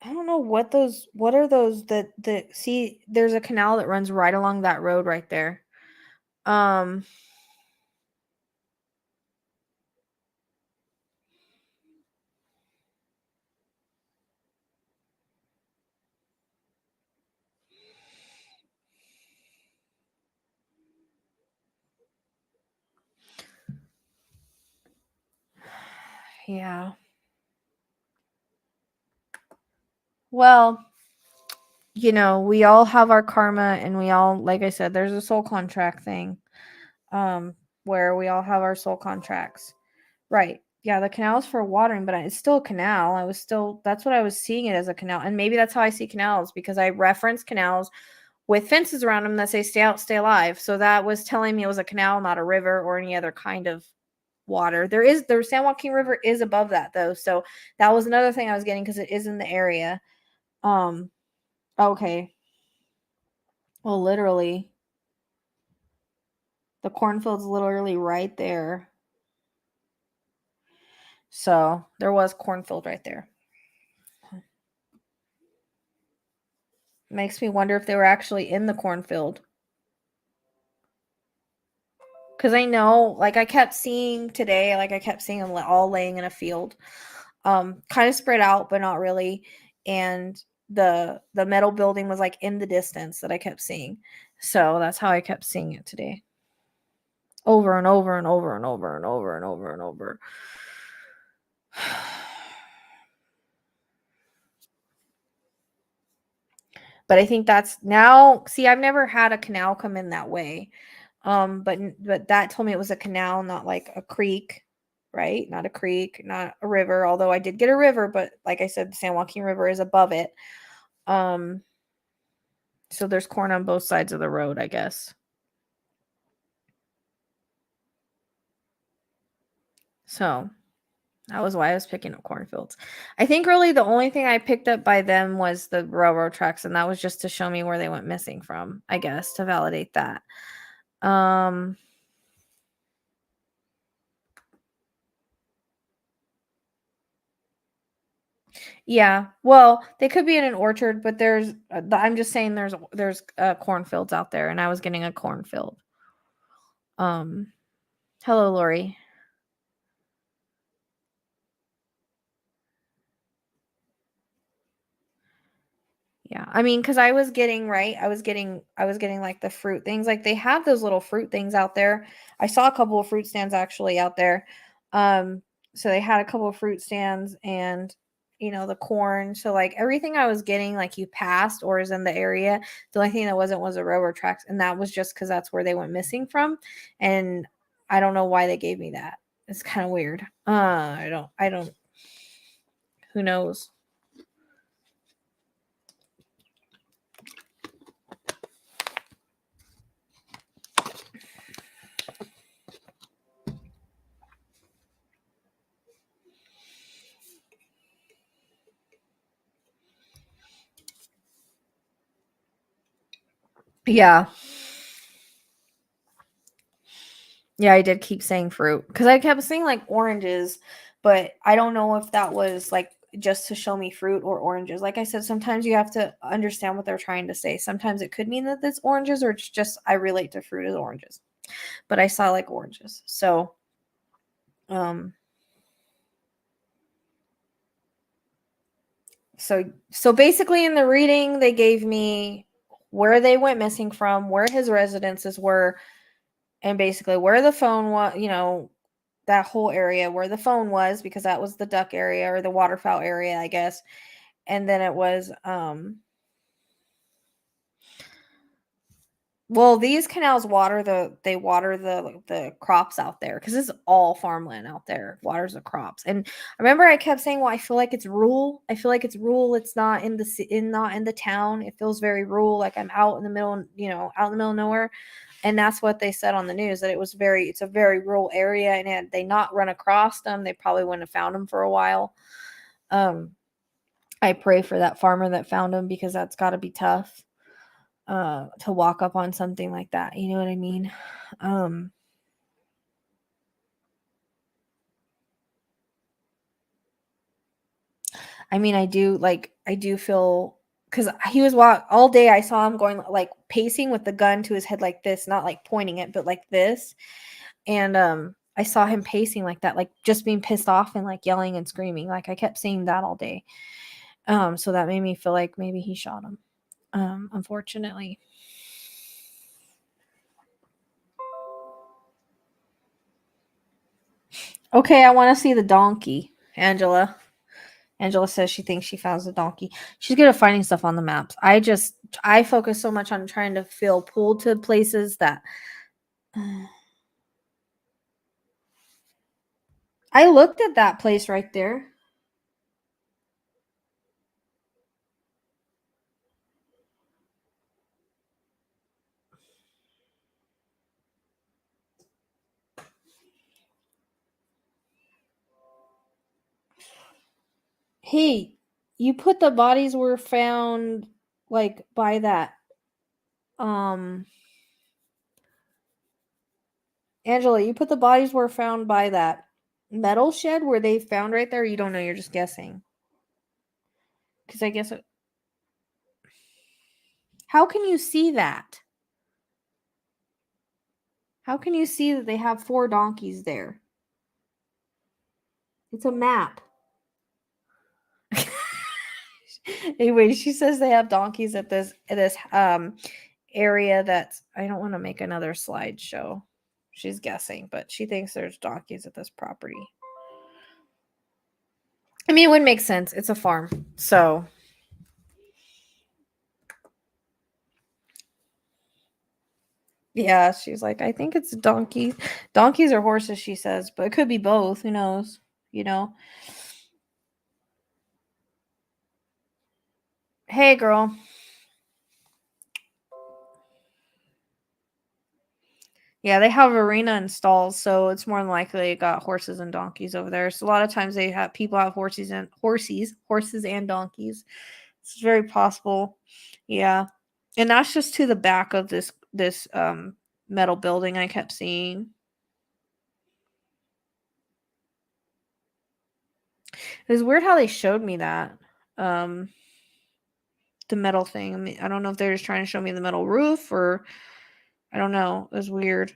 I don't know what are those that see, there's a canal that runs right along that road right there. Um yeah. Well, we all have our karma, and we all, like I said, there's a soul contract thing. Where we all have our soul contracts. Right. Yeah, the canal is for watering, but it's still a canal. That's what I was seeing it as, a canal. And maybe that's how I see canals, because I reference canals with fences around them that say stay out, stay alive. So that was telling me it was a canal, not a river or any other kind of water. The San Joaquin River is above that though. So that was another thing I was getting, because it is in the area. Um okay. Well, literally, the cornfield's literally right there. So there was cornfield right there. Makes me wonder if they were actually in the cornfield. Because I know, like, I kept seeing today, like, I kept seeing them all laying in a field, kind of spread out, but not really. And the metal building was like in the distance that I kept seeing. So that's how I kept seeing it today, over and over and over and over and over and over and over. But I think that's now. See, I've never had a canal come in that way. But that told me it was a canal, not like a creek, right? Not a creek, not a river. Although I did get a river, but like I said, the San Joaquin River is above it. Um, so there's corn on both sides of the road, I guess. So that was why I was picking up cornfields. I think really the only thing I picked up by them was the railroad tracks, and that was just to show me where they went missing from, I guess, to validate that. Um, yeah. Well, they could be in an orchard, but I'm just saying there's cornfields out there, and I was getting a cornfield. Um, hello, Lori. Yeah. I mean, cuz I was getting, right? I was getting like the fruit things. Like they have those little fruit things out there. I saw a couple of fruit stands actually out there. Um so they had a couple of fruit stands, and the corn. So like everything I was getting, like, you passed or is in the area. The only thing that wasn't was the railroad tracks, and that was just cuz that's where they went missing from. And I don't know why they gave me that. It's kind of weird. I don't who knows. Yeah. Yeah, I did keep saying fruit because I kept saying like oranges, but I don't know if that was like just to show me fruit or oranges. Like I said, sometimes you have to understand what they're trying to say. Sometimes it could mean that it's oranges, or it's just I relate to fruit as oranges. But I saw like oranges. Um so basically in the reading they gave me where they went missing from, where his residences were, and basically where the phone was, that whole area where the phone was, because that was the duck area or the waterfowl area, I guess. And then it was well, these canals water the crops out there, because it's all farmland out there. Waters the crops. And I remember I kept saying, well, I feel like it's rural. I feel like it's rural. It's not not in the town. It feels very rural, like I'm out in the middle, out in the middle of nowhere. And that's what they said on the news, that it's a very rural area, and had they not run across them, they probably wouldn't have found them for a while. um I pray for that farmer that found them, because that's got to be tough, to walk up on something like that, you know what I mean? um I mean, I do feel because he was all day. I saw him going like pacing with the gun to his head like this, not like pointing it, but like this. And I saw him pacing like that, like just being pissed off and like yelling and screaming. Like I kept seeing that all day. So that made me feel like maybe he shot him. Unfortunately. Okay, I want to see the donkey, Angela. Angela says she thinks she found the donkey. She's good at finding stuff on the maps. I focus so much on trying to feel pulled to places that I looked at that place right there. Hey, you put the bodies were found like by that um Angela, you put the bodies were found by that metal shed where they found right there. You don't know, you're just guessing. Cuz I guess how can you see that? How can you see that they have 4 donkeys there? It's a map. Anyway, she says they have donkeys at this area that's I don't want to make another slideshow. She's guessing, but she thinks there's donkeys at this property. I mean, it would make sense. It's a farm. So yeah, she's like, I think it's donkeys. Donkeys or horses, she says, but it could be both. Who knows? You know. Hey girl. Yeah, they have arena and stalls, so it's more than likely they got horses and donkeys over there. So a lot of times they have people have horses and donkeys. It's very possible. Yeah. And that's just to the back of this metal building I kept seeing. It was weird how they showed me that. Um the metal thing. I mean, I don't know if they're just trying to show me the metal roof or I don't know. It was weird.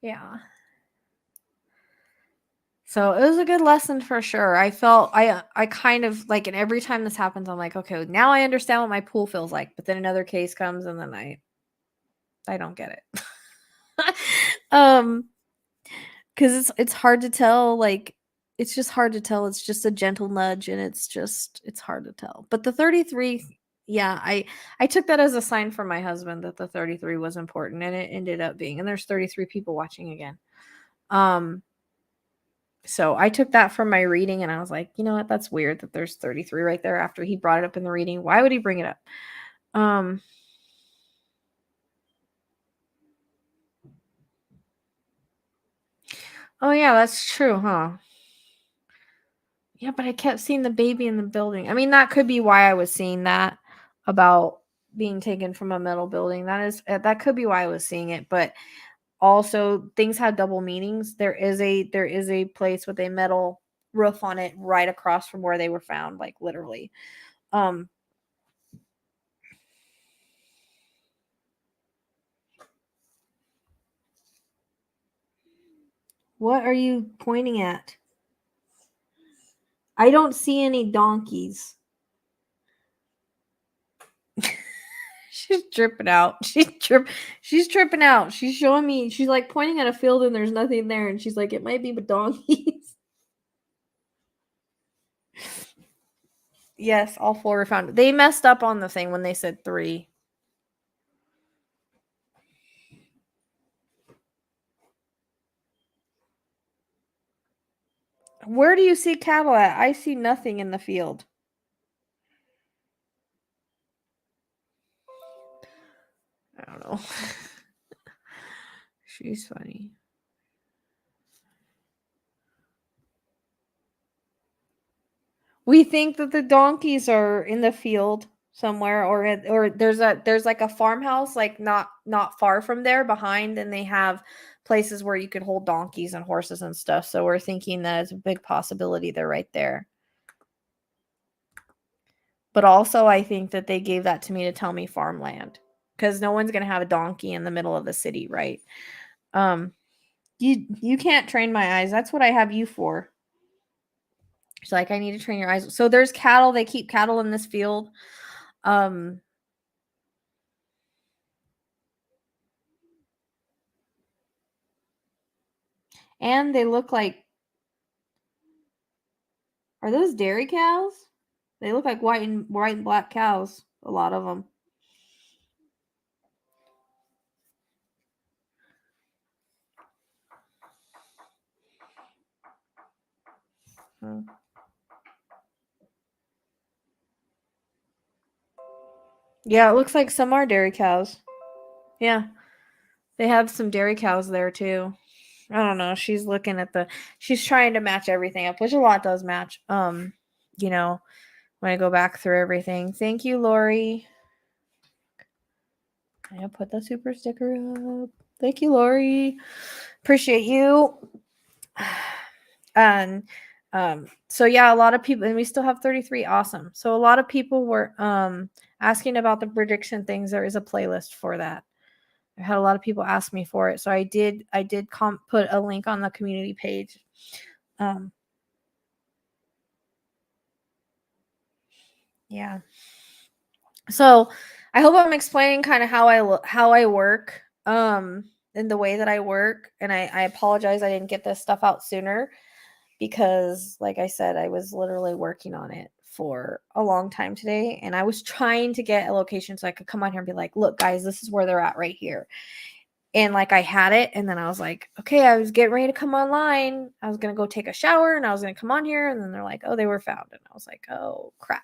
Yeah. So it was a good lesson for sure. I kind of like, and every time this happens, I'm like, okay, now I understand what my pool feels like. But then another case comes, and then I don't get it. um, because it's hard to tell. Like, it's just hard to tell. It's just a gentle nudge, and it's hard to tell. But the 33, yeah, I took that as a sign from my husband that the 33 was important, and it ended up being. And there's 33 people watching again. Um, So I took that from my reading and I was like, you know what? That's weird that there's 33 right there after he brought it up in the reading. Why would he bring it up? Um Oh yeah, that's true, huh? Yeah, but I kept seeing the baby in the building. I mean, that could be why I was seeing that about being taken from a metal building. That could be why I was seeing it, but also things have double meanings. There is a place with a metal roof on it right across from where they were found, like literally. Um what are you pointing at? I don't see any donkeys. She's tripping out. She's tripping out. She's showing me. She's like pointing at a field and there's nothing there, and she's like, "It might be donkeys." Yes, all 4 were found. They messed up on the thing when they said 3. Where do you see cattle at? I see nothing in the field. I don't know. She's funny. We think that the donkeys are in the field. somewhere, or there's like a farmhouse like not far from there behind, and they have places where you could hold donkeys and horses and stuff. So we're thinking that it's a big possibility they're right there. But also I think that they gave that to me to tell me farmland, because no one's going to have a donkey in the middle of the city, right? Um you can't train my eyes. That's what I have you for. She's like, I need to train your eyes. So there's cattle. They keep cattle in this field. Um, and they look like, are those dairy cows? They look like white and black cows. A lot of them. Hmm. Yeah, it looks like some are dairy cows. Yeah, they have some dairy cows there too. I don't know. She's looking at she's trying to match everything up, which a lot does match. You know, when I go back through everything. Thank you, Lori. I put the super sticker up. Thank you, Lori. Appreciate you. And so yeah, a lot of people, and we still have 33. Awesome. So a lot of people were asking about the prediction things. There is a playlist for that. I had a lot of people ask me for it, so I did put a link on the community page. Yeah. So I hope I'm explaining kind of how I work, in the way that I work. And I apologize I didn't get this stuff out sooner, because like I said, I was literally working on it for a long time today, and I was trying to get a location so I could come on here and be like, look guys, this is where they're at right here. And like I had it, and then I was like, okay, I was getting ready to come online. I was gonna go take a shower, and I was gonna come on here, and then they're like, oh, they were found. And I was like, oh crap.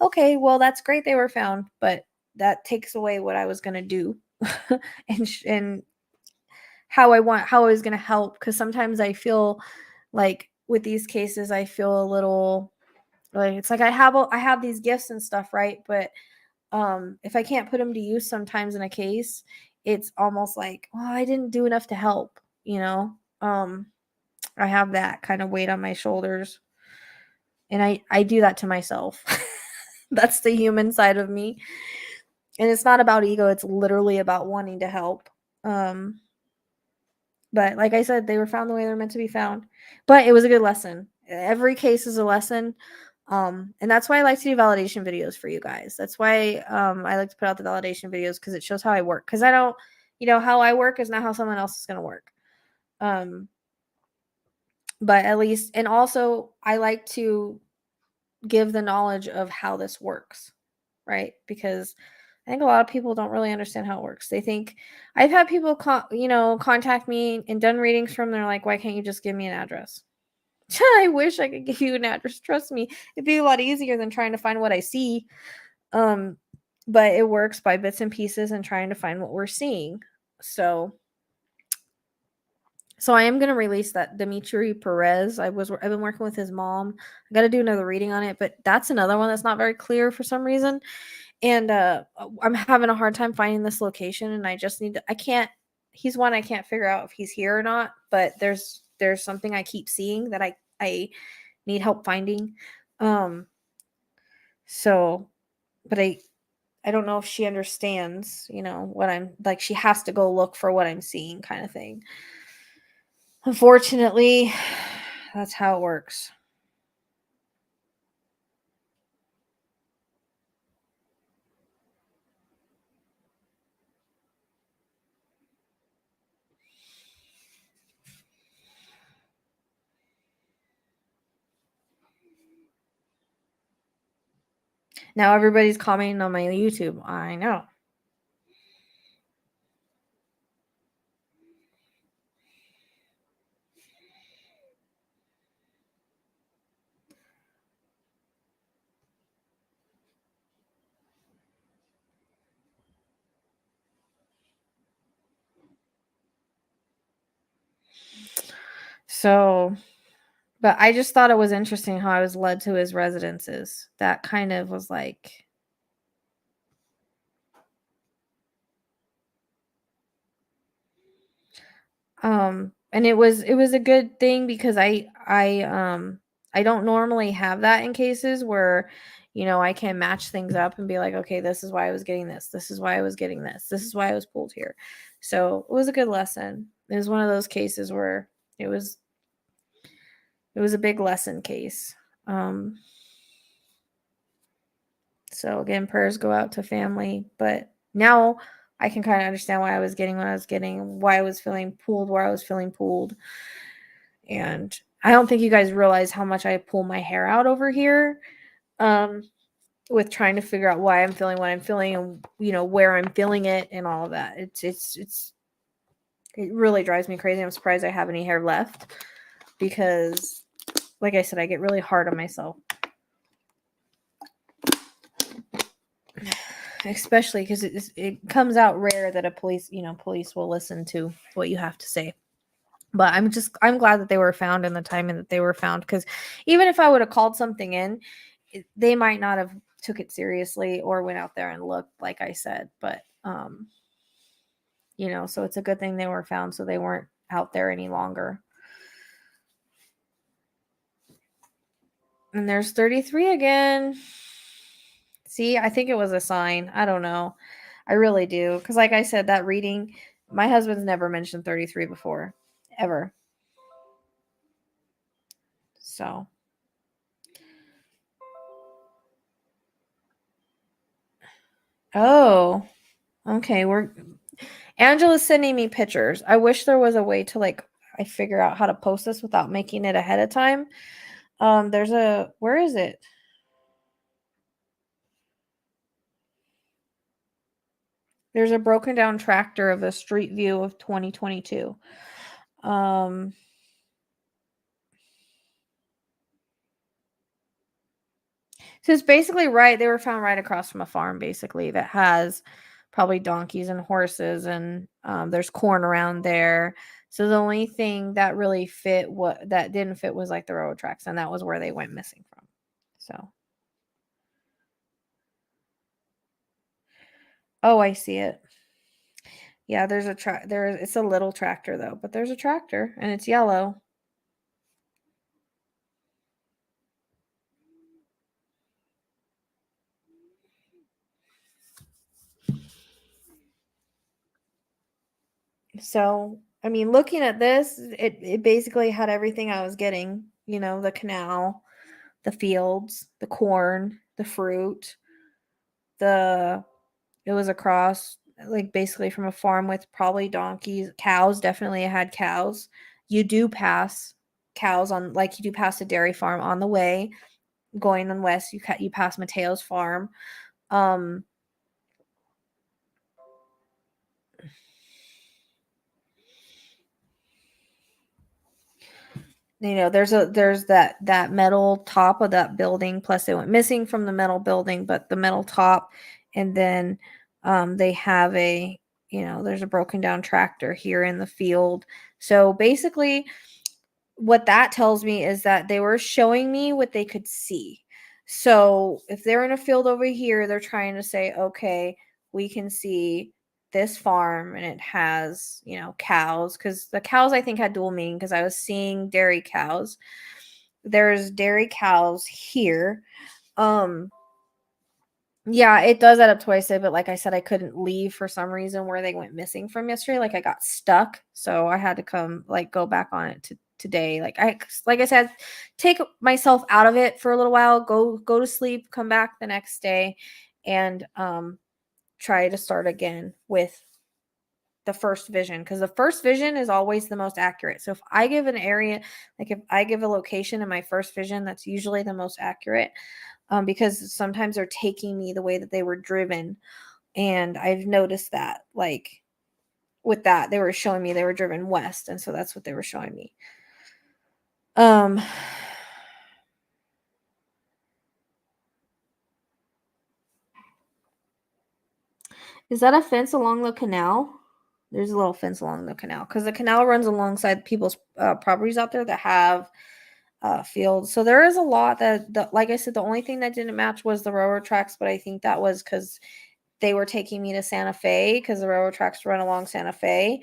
Okay, well that's great they were found, but that takes away what I was gonna do. And how I was gonna help, because sometimes I feel like with these cases I feel a little like, it's like I have these gifts and stuff, right? But if I can't put them to use sometimes in a case, it's almost like, well, I didn't do enough to help, you know. I have that kind of weight on my shoulders, and I do that to myself. That's the human side of me, and it's not about ego, it's literally about wanting to help. um but like I said, they were found the way they're meant to be found, but it was a good lesson. Every case is a lesson. And that's why I like to do validation videos for you guys. That's why I like to put out the validation videos, because it shows how I work, because I don't, how I work is not how someone else is going to work. um but at least, and also I like to give the knowledge of how this works, right? Because I think a lot of people don't really understand how it works. They think, I've had people contact me and done readings from, they're like, why can't you just give me an address? I wish I could give you an address. Trust me, it'd be a lot easier than trying to find what I see. Um, but it works by bits and pieces and trying to find what we're seeing. So I am gonna release that Dimitri Perez. I've been working with his mom. I got to do another reading on it, but that's another one that's not very clear for some reason. And I'm having a hard time finding this location, and I just need to. I can't. He's one I can't figure out if he's here or not. But there's something I keep seeing that I need help finding. Um. So, but I don't know if she understands. What I'm like. She has to go look for what I'm seeing, kind of thing. Unfortunately, that's how it works. Now everybody's commenting on my YouTube. I know. So, but I just thought it was interesting how I was led to his residences. That kind of was like, And it was a good thing because I don't normally have that in cases where, I can match things up and be like, okay, this is why I was getting this. This is why I was getting this. This is why I was pulled here. So it was a good lesson. It was one of those cases where it was a big lesson case. So again, prayers go out to family, but now I can kind of understand why I was getting what I was getting, why I was feeling pulled, where I was feeling pulled. And I don't think you guys realize how much I pull my hair out over here, with trying to figure out why I'm feeling what I'm feeling and where I'm feeling it and all of that. It really drives me crazy. I'm surprised I have any hair left because, like I said, I get really hard on myself. Especially because it comes out rare that a police will listen to what you have to say. But I'm glad that they were found in the timing that they were found, because even if I would have called something in, they might not have took it seriously or went out there and looked, like I said. But so it's a good thing they were found, so they weren't out there any longer. And there's 33 again. See, I think it was a sign. I don't know. I really do. Because like I said, that reading, my husband's never mentioned 33 before. Ever. So. Oh. Okay. Angela's sending me pictures. I wish there was a way to I figure out how to post this without making it ahead of time. Where is it? There's a broken down tractor of a street view of 2022. So it's basically they were found right across from a farm, basically, that has probably donkeys and horses, and there's corn around there. So the only thing that really that didn't fit was the railroad tracks, and that was where they went missing from. So. Oh, I see it. Yeah, there's a it's a little tractor though, but there's a tractor and it's yellow. So, I mean, looking at this, it basically had everything I was getting, the canal, the fields, the corn, the fruit, it was across basically from a farm with probably donkeys, cows. Definitely, it had cows. You do pass cows on, you do pass a dairy farm on the way going on west. You pass Mateo's farm. There's that metal top of that building, plus they went missing from the metal building, but the metal top, and then they have there's a broken down tractor here in the field. So basically what that tells me is that they were showing me what they could see. So if they're in a field over here, they're trying to say, okay, we can see this farm and it has, cows, because the cows I think had dual meaning, because I was seeing dairy cows. There's dairy cows here. Yeah, it does add up to what I said, but like I said, I couldn't leave for some reason where they went missing from yesterday. I got stuck, so I had to come go back on it today. Like I said, take myself out of it for a little while, go to sleep, come back the next day, and try to start again with the first vision, because the first vision is always the most accurate. So if I give an area, if I give a location in my first vision, that's usually the most accurate, because sometimes they're taking me the way that they were driven. And I've noticed that with that, they were showing me they were driven west, and so that's what they were showing me. Is that a fence along the canal? There's a little fence along the canal, because the canal runs alongside people's properties out there that have fields. So there is a lot like I said, the only thing that didn't match was the railroad tracks, but I think that was because they were taking me to Santa Fe, because the railroad tracks run along Santa Fe.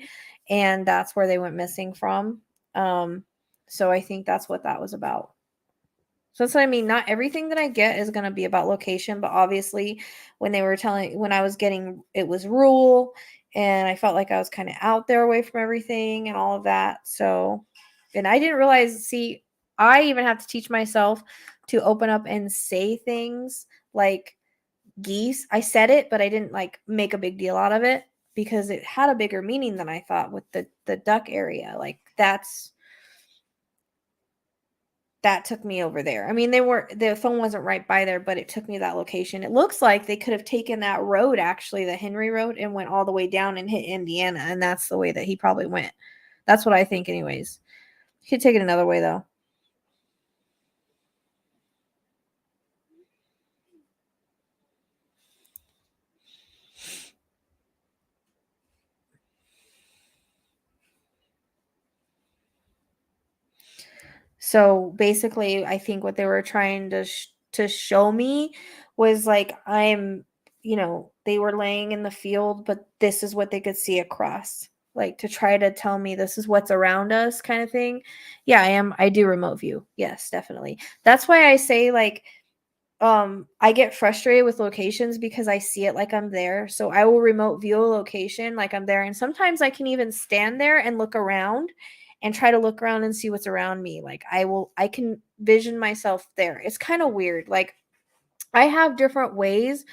and that's where they went missing from. So I think that's what that was about. So that's what I mean. Not everything that I get is going to be about location, but obviously, when I was getting, it was rural, and I felt like I was kind of out there away from everything and all of that. So, and I didn't realize, see, I even have to teach myself to open up and say things like geese. I said it, but I didn't like make a big deal out of it because it had a bigger meaning than I thought with the duck area. Like that took me over there. I mean, the phone wasn't right by there, but it took me to that location. It looks like they could have taken that road, actually, the Henry Road, and went all the way down and hit Indiana, and that's the way that he probably went. That's what I think, anyways. He could take it another way, though. So basically, I think what they were trying to show me was like they were laying in the field, but this is what they could see across. Like to try to tell me this is what's around us kind of thing. Yeah, I am. I do remote view. Yes, definitely. That's why I say like I get frustrated with locations because I see it like I'm there. So I will remote view a location like I'm there. And sometimes I can even stand there and look around and try to look around and see what's around me. Like I can vision myself there. It's kind of weird. Like I have different ways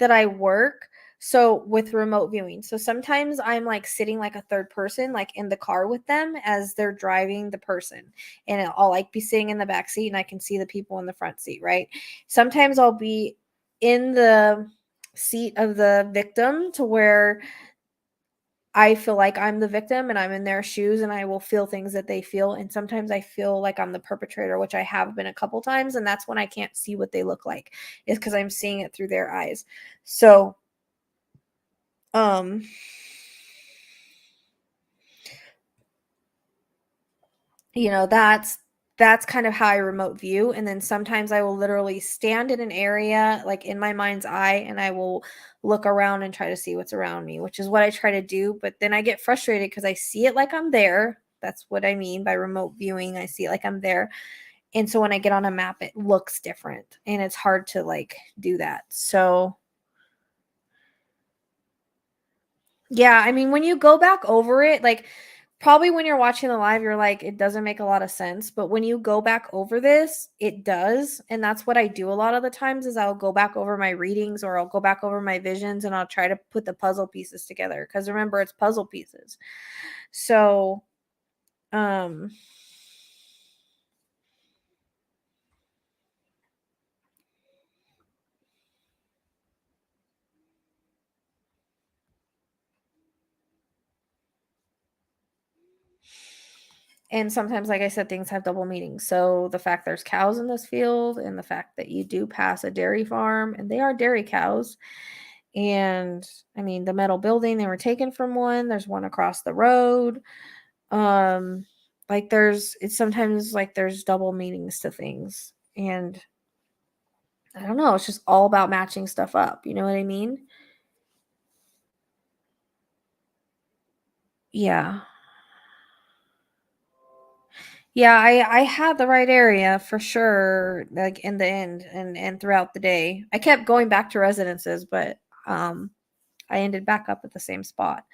that I work. So with remote viewing. So sometimes I'm like sitting like a third person, like in the car with them as they're driving the person. And I'll like be sitting in the back seat and I can see the people in the front seat, right? Sometimes I'll be in the seat of the victim to where I feel like I'm the victim and I'm in their shoes and I will feel things that they feel. And sometimes I feel like I'm the perpetrator, which I have been a couple times. And that's when I can't see what they look like, is because I'm seeing it through their eyes. So, um, that's kind of how I remote view. And then sometimes I will literally stand in an area like in my mind's eye and I will look around and try to see what's around me, which is what I try to do. But then I get frustrated because I see it like I'm there. That's what I mean by remote viewing. I see it like I'm there. And so when I get on a map, it looks different and it's hard to like do that. So yeah, I mean, when you go back over it, like probably when you're watching the live, you're like, it doesn't make a lot of sense. But when you go back over this, it does. And that's what I do a lot of the times is I'll go back over my readings or I'll go back over my visions and I'll try to put the puzzle pieces together. Because remember, it's puzzle pieces. So, um, and sometimes, like I said, things have double meanings. So the fact there's cows in this field and the fact that you do pass a dairy farm and they are dairy cows. And I mean, the metal building, they were taken from one. There's one across the road. Like it's sometimes like there's double meanings to things. And I don't know, it's just all about matching stuff up. You know what I mean? Yeah. Yeah, I had the right area for sure, like in the end and throughout the day. I kept going back to residences, but I ended back up at the same spot.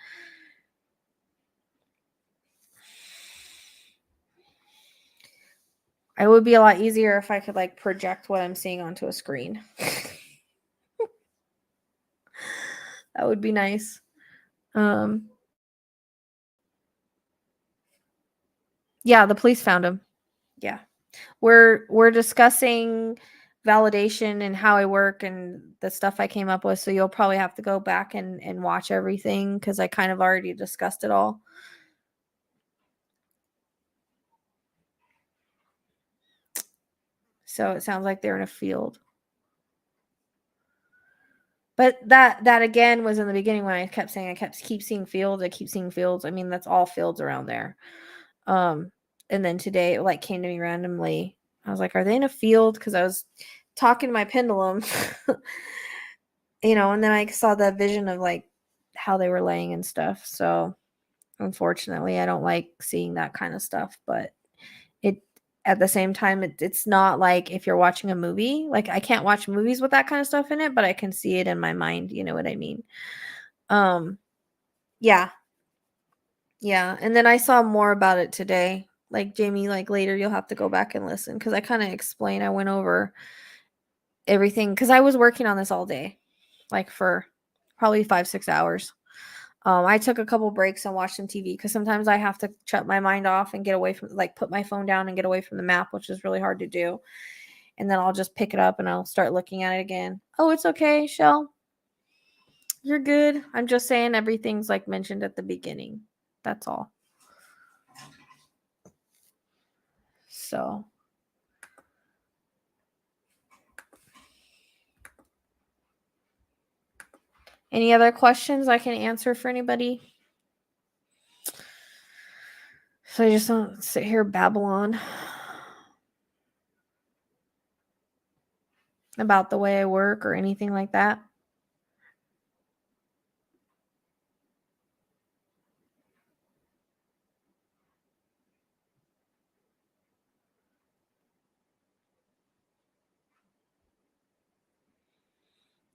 It would be a lot easier if I could like project what I'm seeing onto a screen. That would be nice. Um yeah, the police found him. Yeah. We're discussing validation and how I work and the stuff I came up with, so you'll probably have to go back and watch everything cuz I kind of already discussed it all. So it sounds like they're in a field. But that again was in the beginning when I kept saying I keep seeing fields, I keep seeing fields. I mean, that's all fields around there. Um and then today it like came to me randomly. I was like, "Are they in a field?" Cuz I was talking to my pendulum. And then I saw the vision of like how they were laying and stuff. So Unfortunately, I don't like seeing that kind of stuff, but it at the same time it's not like if you're watching a movie, like I can't watch movies with that kind of stuff in it, but I can see it in my mind, you know what I mean? Um yeah. Yeah, and then I saw more about it today. Like Jamie, like later you'll have to go back and listen cuz I kind of explained, I went over everything cuz I was working on this all day, like for probably 5-6 hours. I took a couple breaks and watched some TV because sometimes I have to shut my mind off and get away from, like, put my phone down and get away from the map, which is really hard to do. And then I'll just pick it up and I'll start looking at it again. Oh, it's okay, Shell. You're good. I'm just saying everything's like mentioned at the beginning. That's all. So, any other questions I can answer for anybody? So I just don't sit here babble on about the way I work or anything like that.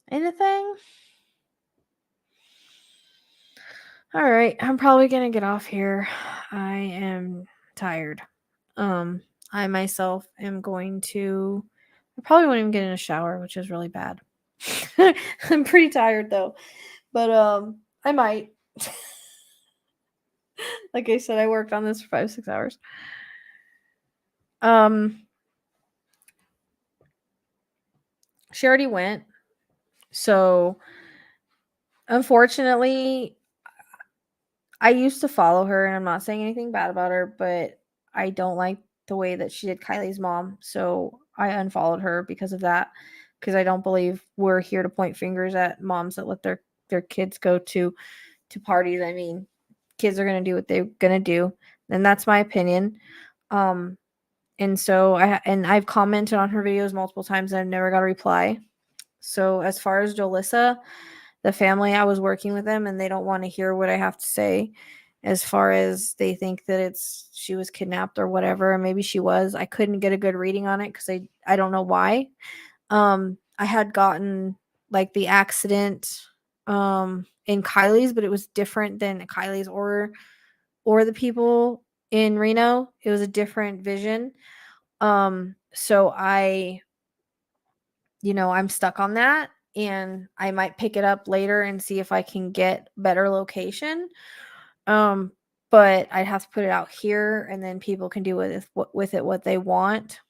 Anything? All right, I'm probably gonna get off here. I am tired. I myself am going to. I probably won't even get in a shower, which is really bad. I'm pretty tired though, but I might. Like I said, I worked on this for 5-6 hours. She already went, so unfortunately, I used to follow her, and I'm not saying anything bad about her, but I don't like the way that she did Kylie's mom, so I unfollowed her because of that. Because I don't believe we're here to point fingers at moms that let their kids go to parties. I mean, kids are gonna do what they're gonna do, and that's my opinion. Um, and so I've commented on her videos multiple times, and I've never got a reply. So as far as Jolissa, the family, I was working with them and they don't want to hear what I have to say, as far as they think that it's she was kidnapped or whatever. Maybe she was. I couldn't get a good reading on it because I don't know why. I had gotten like the accident in Kylie's, but it was different than Kylie's or the people in Reno. It was a different vision. So I'm stuck on that, and I might pick it up later and see if I can get better location. Um, but I'd have to put it out here, and then people can do with it what they want.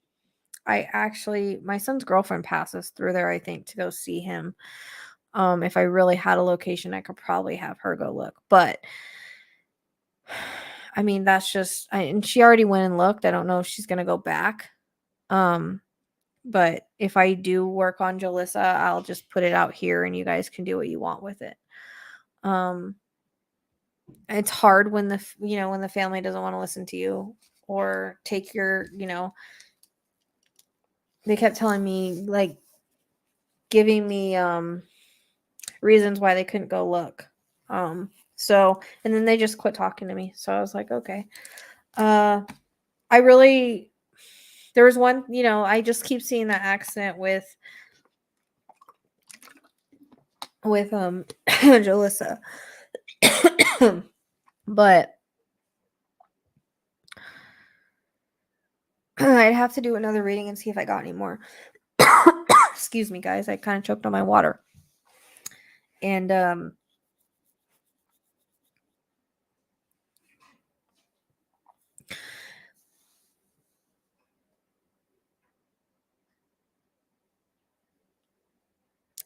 My son's girlfriend passes through there, I think, to go see him. If I really had a location, I could probably have her go look. But I mean, that's just, and she already went and looked. I don't know if she's gonna go back. But if I do work on Jalissa, I'll just put it out here and you guys can do what you want with it. It's hard when when the family doesn't want to listen to you or take they kept telling me, like, giving me reasons why they couldn't go look. So, and then they just quit talking to me. So I was like, okay. There was one, I just keep seeing that accident with Jalissa. But I'd have to do another reading and see if I got any more. Excuse me, guys. I kind of choked on my water. And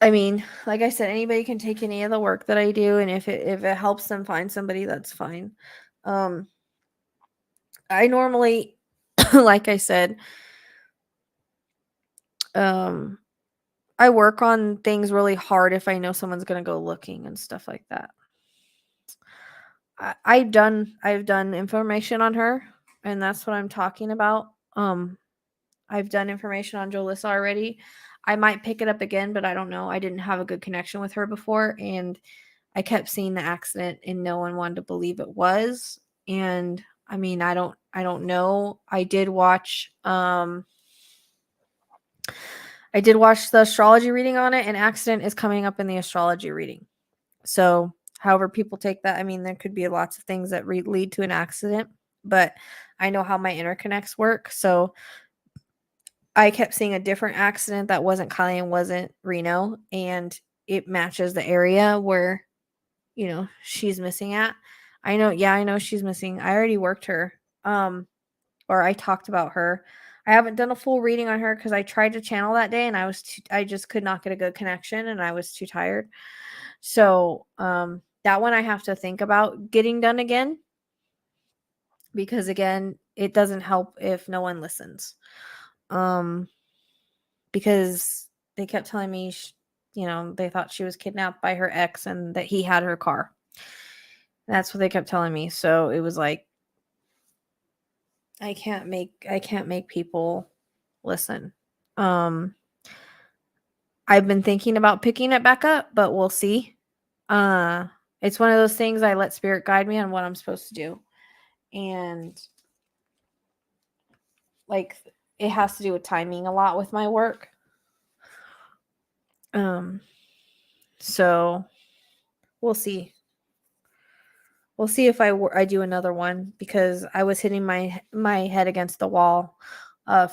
I mean, like I said, anybody can take any of the work that I do, and if it helps them find somebody, that's fine. I normally, like I said, I work on things really hard if I know someone's gonna go looking and stuff like that. I've done information on her, and that's what I'm talking about. I've done information on Jolissa already. I might pick it up again, but I don't know. I didn't have a good connection with her before, and I kept seeing the accident and no one wanted to believe it was. And I mean, I don't know. I did watch the astrology reading on it, and accident is coming up in the astrology reading. So, however people take that, I mean, there could be lots of things that lead to an accident, but I know how my interconnects work. So, I kept seeing a different accident that wasn't Kylie and wasn't Reno, and it matches the area where, she's missing at. I know she's missing. I already worked her. Or I talked about her. I haven't done a full reading on her because I tried to channel that day and I just could not get a good connection and I was too tired. So, that one I have to think about getting done again because again, it doesn't help if no one listens. Because they kept telling me, they thought she was kidnapped by her ex and that he had her car. That's what they kept telling me. So it was like, I can't make people listen. I've been thinking about picking it back up, but we'll see. It's one of those things I let spirit guide me on what I'm supposed to do. And like it has to do with timing a lot with my work. So we'll see. We'll see if I do another one because I was hitting my head against the wall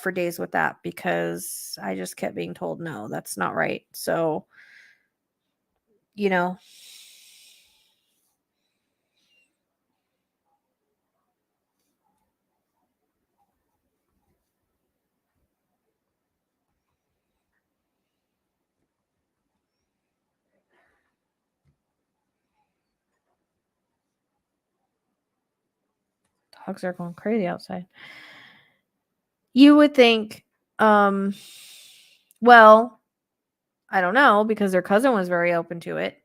for days with that because I just kept being told no, that's not right. So, you know, dogs are going crazy outside. You would think, well, I don't know because their cousin was very open to it.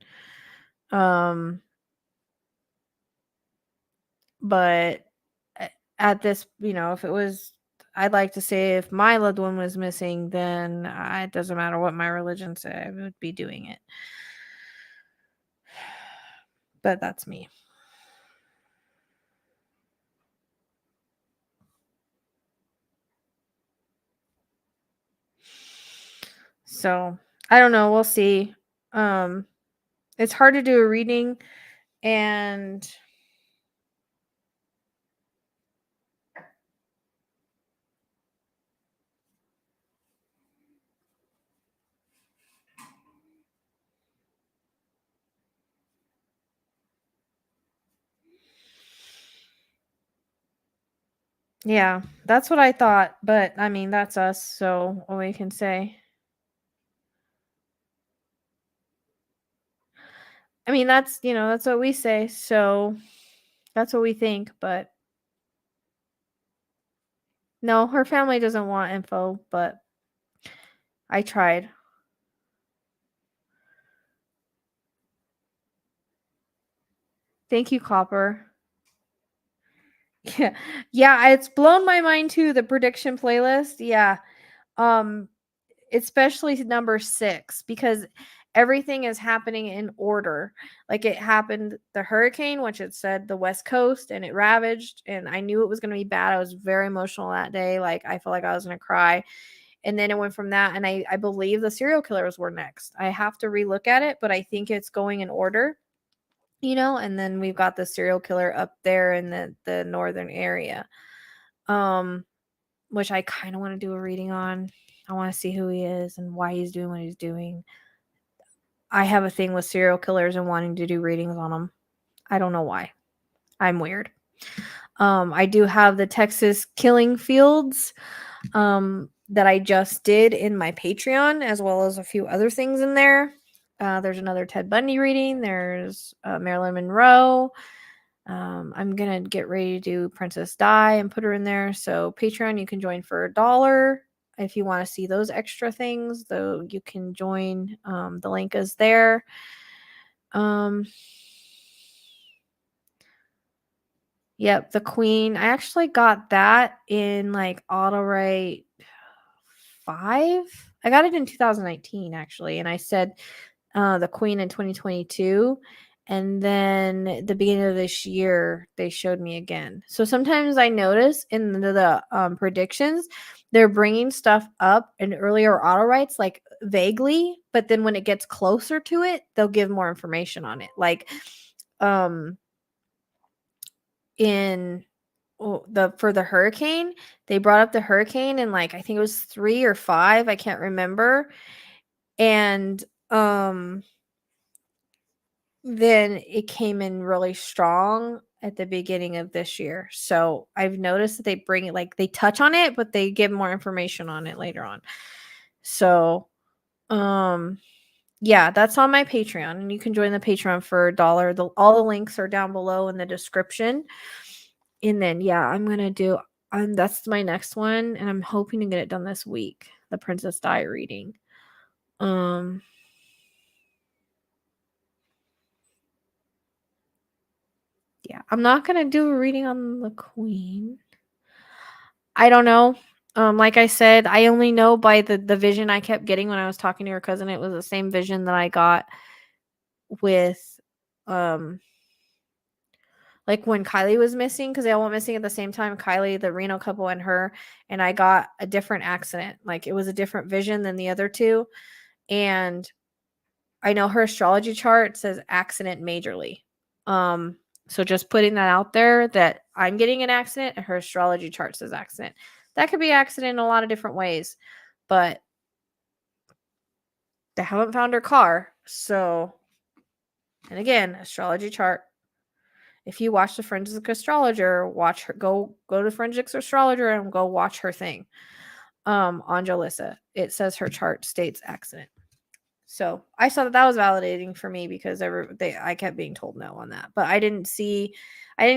But at this, if it was, I'd like to say if my loved one was missing, then it doesn't matter what my religion said, I would be doing it. But that's me. So I don't know. We'll see. It's hard to do a reading, and yeah, that's what I thought. But I mean, that's us. So what we can say. I mean, that's what we say. So that's what we think. But no, her family doesn't want info. But I tried. Thank you, Copper. Yeah. Yeah, it's blown my mind too, the prediction playlist. Yeah. Um especially number 6 because everything is happening in order. Like it happened the hurricane, which it said the West Coast and it ravaged and I knew it was going to be bad. I was very emotional that day. Like I felt like I was going to cry. And then it went from that and I believe the serial killers were next. I have to relook at it, but I think it's going in order. And then we've got the serial killer up there in the northern area. Which I kind of want to do a reading on. I want to see who he is and why he's doing what he's doing. I have a thing with serial killers and wanting to do readings on them. I don't know why. I'm weird. I do have the Texas killing fields that I just did in my Patreon, as well as a few other things in there. There's another Ted Bundy reading. There's Marilyn Monroe. I'm gonna get ready to do Princess Di and put her in there. So Patreon, you can join for $1 if you want to see those extra things. Though you can join. The link is there. Yep, the Queen. I actually got that in like Auto Right 5. I got it in 2019 actually, and I said the Queen in 2022. And then at the beginning of this year, they showed me again. So sometimes I notice in the predictions, they're bringing stuff up in earlier auto writes, like vaguely, but then when it gets closer to it, they'll give more information on it. Like, in for the hurricane, they brought up the hurricane in like I think it was 3 or 5, I can't remember. And then it came in really strong at the beginning of this year. So I've noticed that they bring it, like they touch on it, but they give more information on it later on. So, yeah, that's on my Patreon, and you can join the Patreon for $1. All the links are down below in the description. And then, yeah, I'm gonna do. That's my next one, and I'm hoping to get it done this week. The Princess Di reading. Yeah, I'm not gonna do a reading on the Queen. I don't know. Like I said, I only know by the vision I kept getting when I was talking to her cousin. It was the same vision that I got with, like when Kylie was missing, because they all went missing at the same time. Kylie, the Reno couple, and her, and I got a different accident. Like it was a different vision than the other two, and I know her astrology chart says accident majorly. So just putting that out there that I'm getting an accident and her astrology chart says accident. That could be accident in a lot of different ways, but they haven't found her car. So, and again, astrology chart. If you watch the forensic astrologer, watch her go to forensic astrologer and go watch her thing. On Jalissa, it says her chart states accident. So I saw that was validating for me because I kept being told no on that. But I didn't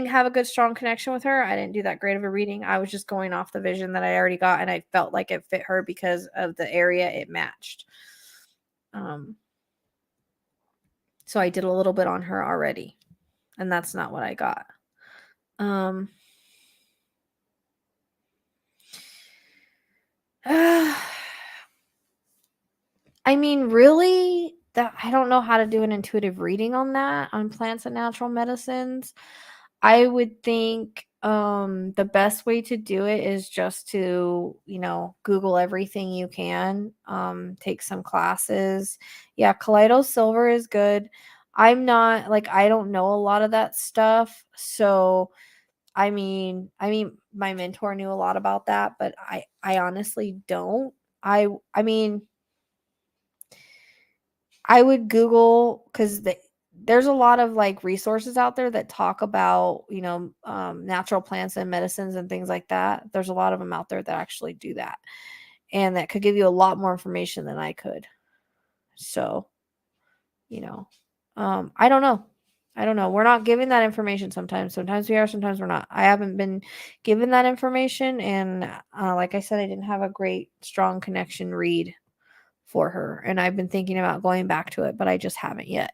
have a good strong connection with her. I didn't do that great of a reading. I was just going off the vision that I already got, and I felt like it fit her because of the area it matched. So I did a little bit on her already, and that's not what I got. I mean, really, that I don't know how to do an intuitive reading on that, on plants and natural medicines. I would think the best way to do it is just to, Google everything you can, take some classes. Yeah, Kaleido Silver is good. I'm not like I don't know a lot of that stuff. So my mentor knew a lot about that, but I honestly don't. I mean, I would Google because there's a lot of like resources out there that talk about, natural plants and medicines and things like that. There's a lot of them out there that actually do that, and that could give you a lot more information than I could. So, I don't know. I don't know. We're not given that information sometimes. Sometimes we are, sometimes we're not. I haven't been given that information. And like I said, I didn't have a great, strong connection read for her. And I've been thinking about going back to it, but I just haven't yet.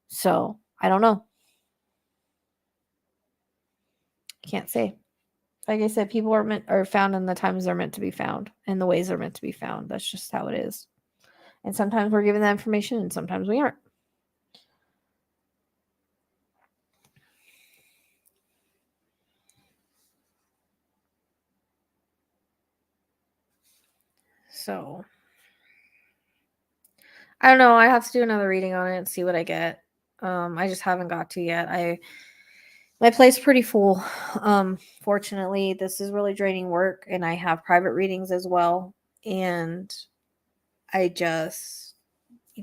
So I don't know. Can't say. Like I said, people are found in the times they're meant to be found and the ways they're meant to be found. That's just how it is. And sometimes we're given that information and sometimes we aren't. So I don't know. I have to do another reading on it and see what I get. I just haven't got to yet. My plate's pretty full. Fortunately, this is really draining work, and I have private readings as well. And I just,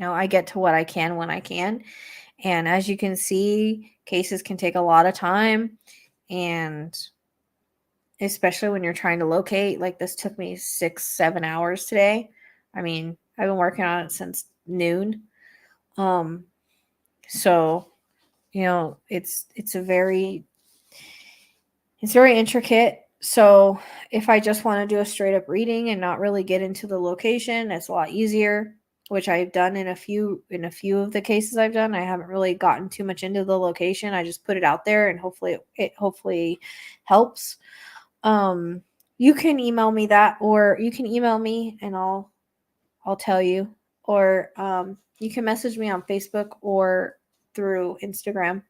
I get to what I can when I can. And as you can see, cases can take a lot of time, and especially when you're trying to locate. Like this took me 6-7 hours today. I mean, I've been working on it since noon. So it's very intricate. So if I just want to do a straight up reading and not really get into the location, it's a lot easier, which I've done in a few of the cases I've done. I haven't really gotten too much into the location. I just put it out there and hopefully it hopefully helps. You can email me that, or you can email me and I'll tell you, or you can message me on Facebook or through Instagram.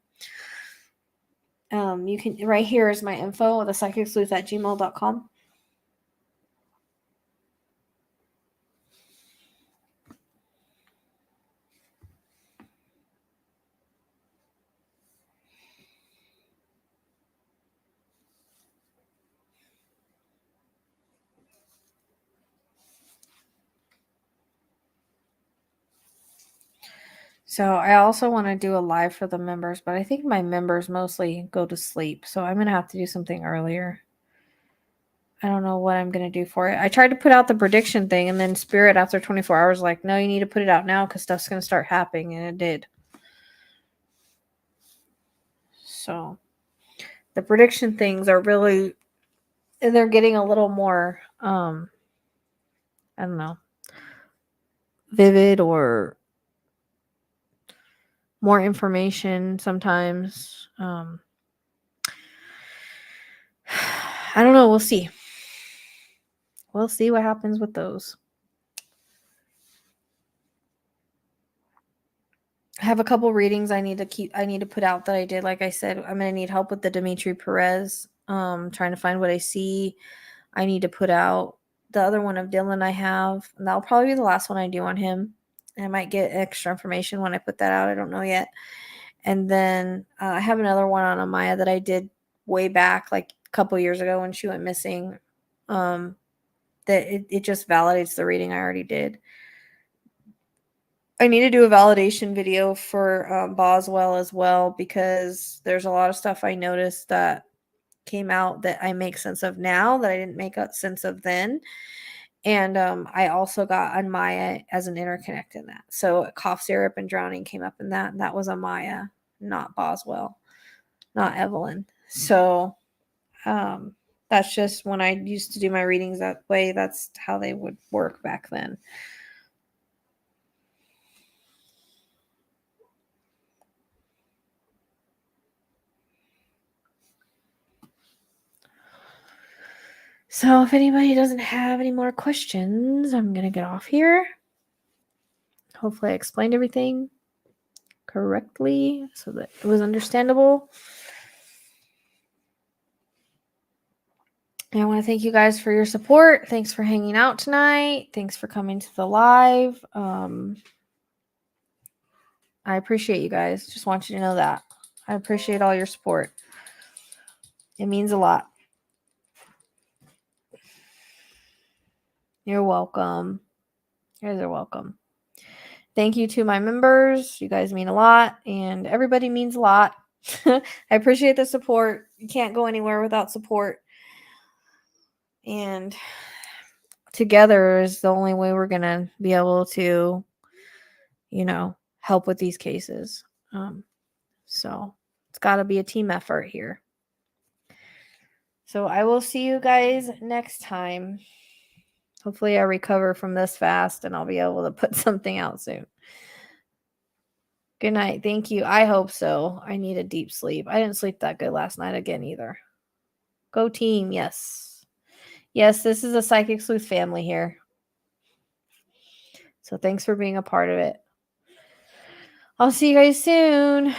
You can, right here is my info, thepsychicsleuth@gmail.com. So I also want to do a live for the members, but I think my members mostly go to sleep. So I'm going to have to do something earlier. I don't know what I'm going to do for it. I tried to put out the prediction thing, and then Spirit after 24 hours like, no, you need to put it out now because stuff's going to start happening. And it did. So the prediction things are really, and they're getting a little more, I don't know, vivid or more information sometimes. I don't know. We'll see. We'll see what happens with those. I have a couple readings I need to put out that I did. Like I said, I'm going to need help with the Dimitri Perez. Trying to find what I see. I need to put out the other one of Dylan I have. And that'll probably be the last one I do on him. I might get extra information when I put that out. I don't know yet. And then I have another one on Amaya that I did way back, like a couple years ago when she went missing. That it just validates the reading I already did. I need to do a validation video for Boswell as well, because there's a lot of stuff I noticed that came out that I make sense of now that I didn't make sense of then. And I also got Amaya as an interconnect in that. So cough syrup and drowning came up in that. And that was Amaya, not Boswell, not Evelyn. So that's just when I used to do my readings that way. That's how they would work back then. So if anybody doesn't have any more questions, I'm going to get off here. Hopefully I explained everything correctly so that it was understandable. And I want to thank you guys for your support. Thanks for hanging out tonight. Thanks for coming to the live. I appreciate you guys. Just want you to know that. I appreciate all your support. It means a lot. You're welcome. You guys are welcome. Thank you to my members. You guys mean a lot, and everybody means a lot. I appreciate the support. You can't go anywhere without support. And together is the only way we're going to be able to, help with these cases. So it's got to be a team effort here. So I will see you guys next time. Hopefully I recover from this fast and I'll be able to put something out soon. Good night. Thank you. I hope so. I need a deep sleep. I didn't sleep that good last night again either. Go team. Yes. Yes, this is a Psychic Sleuth family here. So thanks for being a part of it. I'll see you guys soon.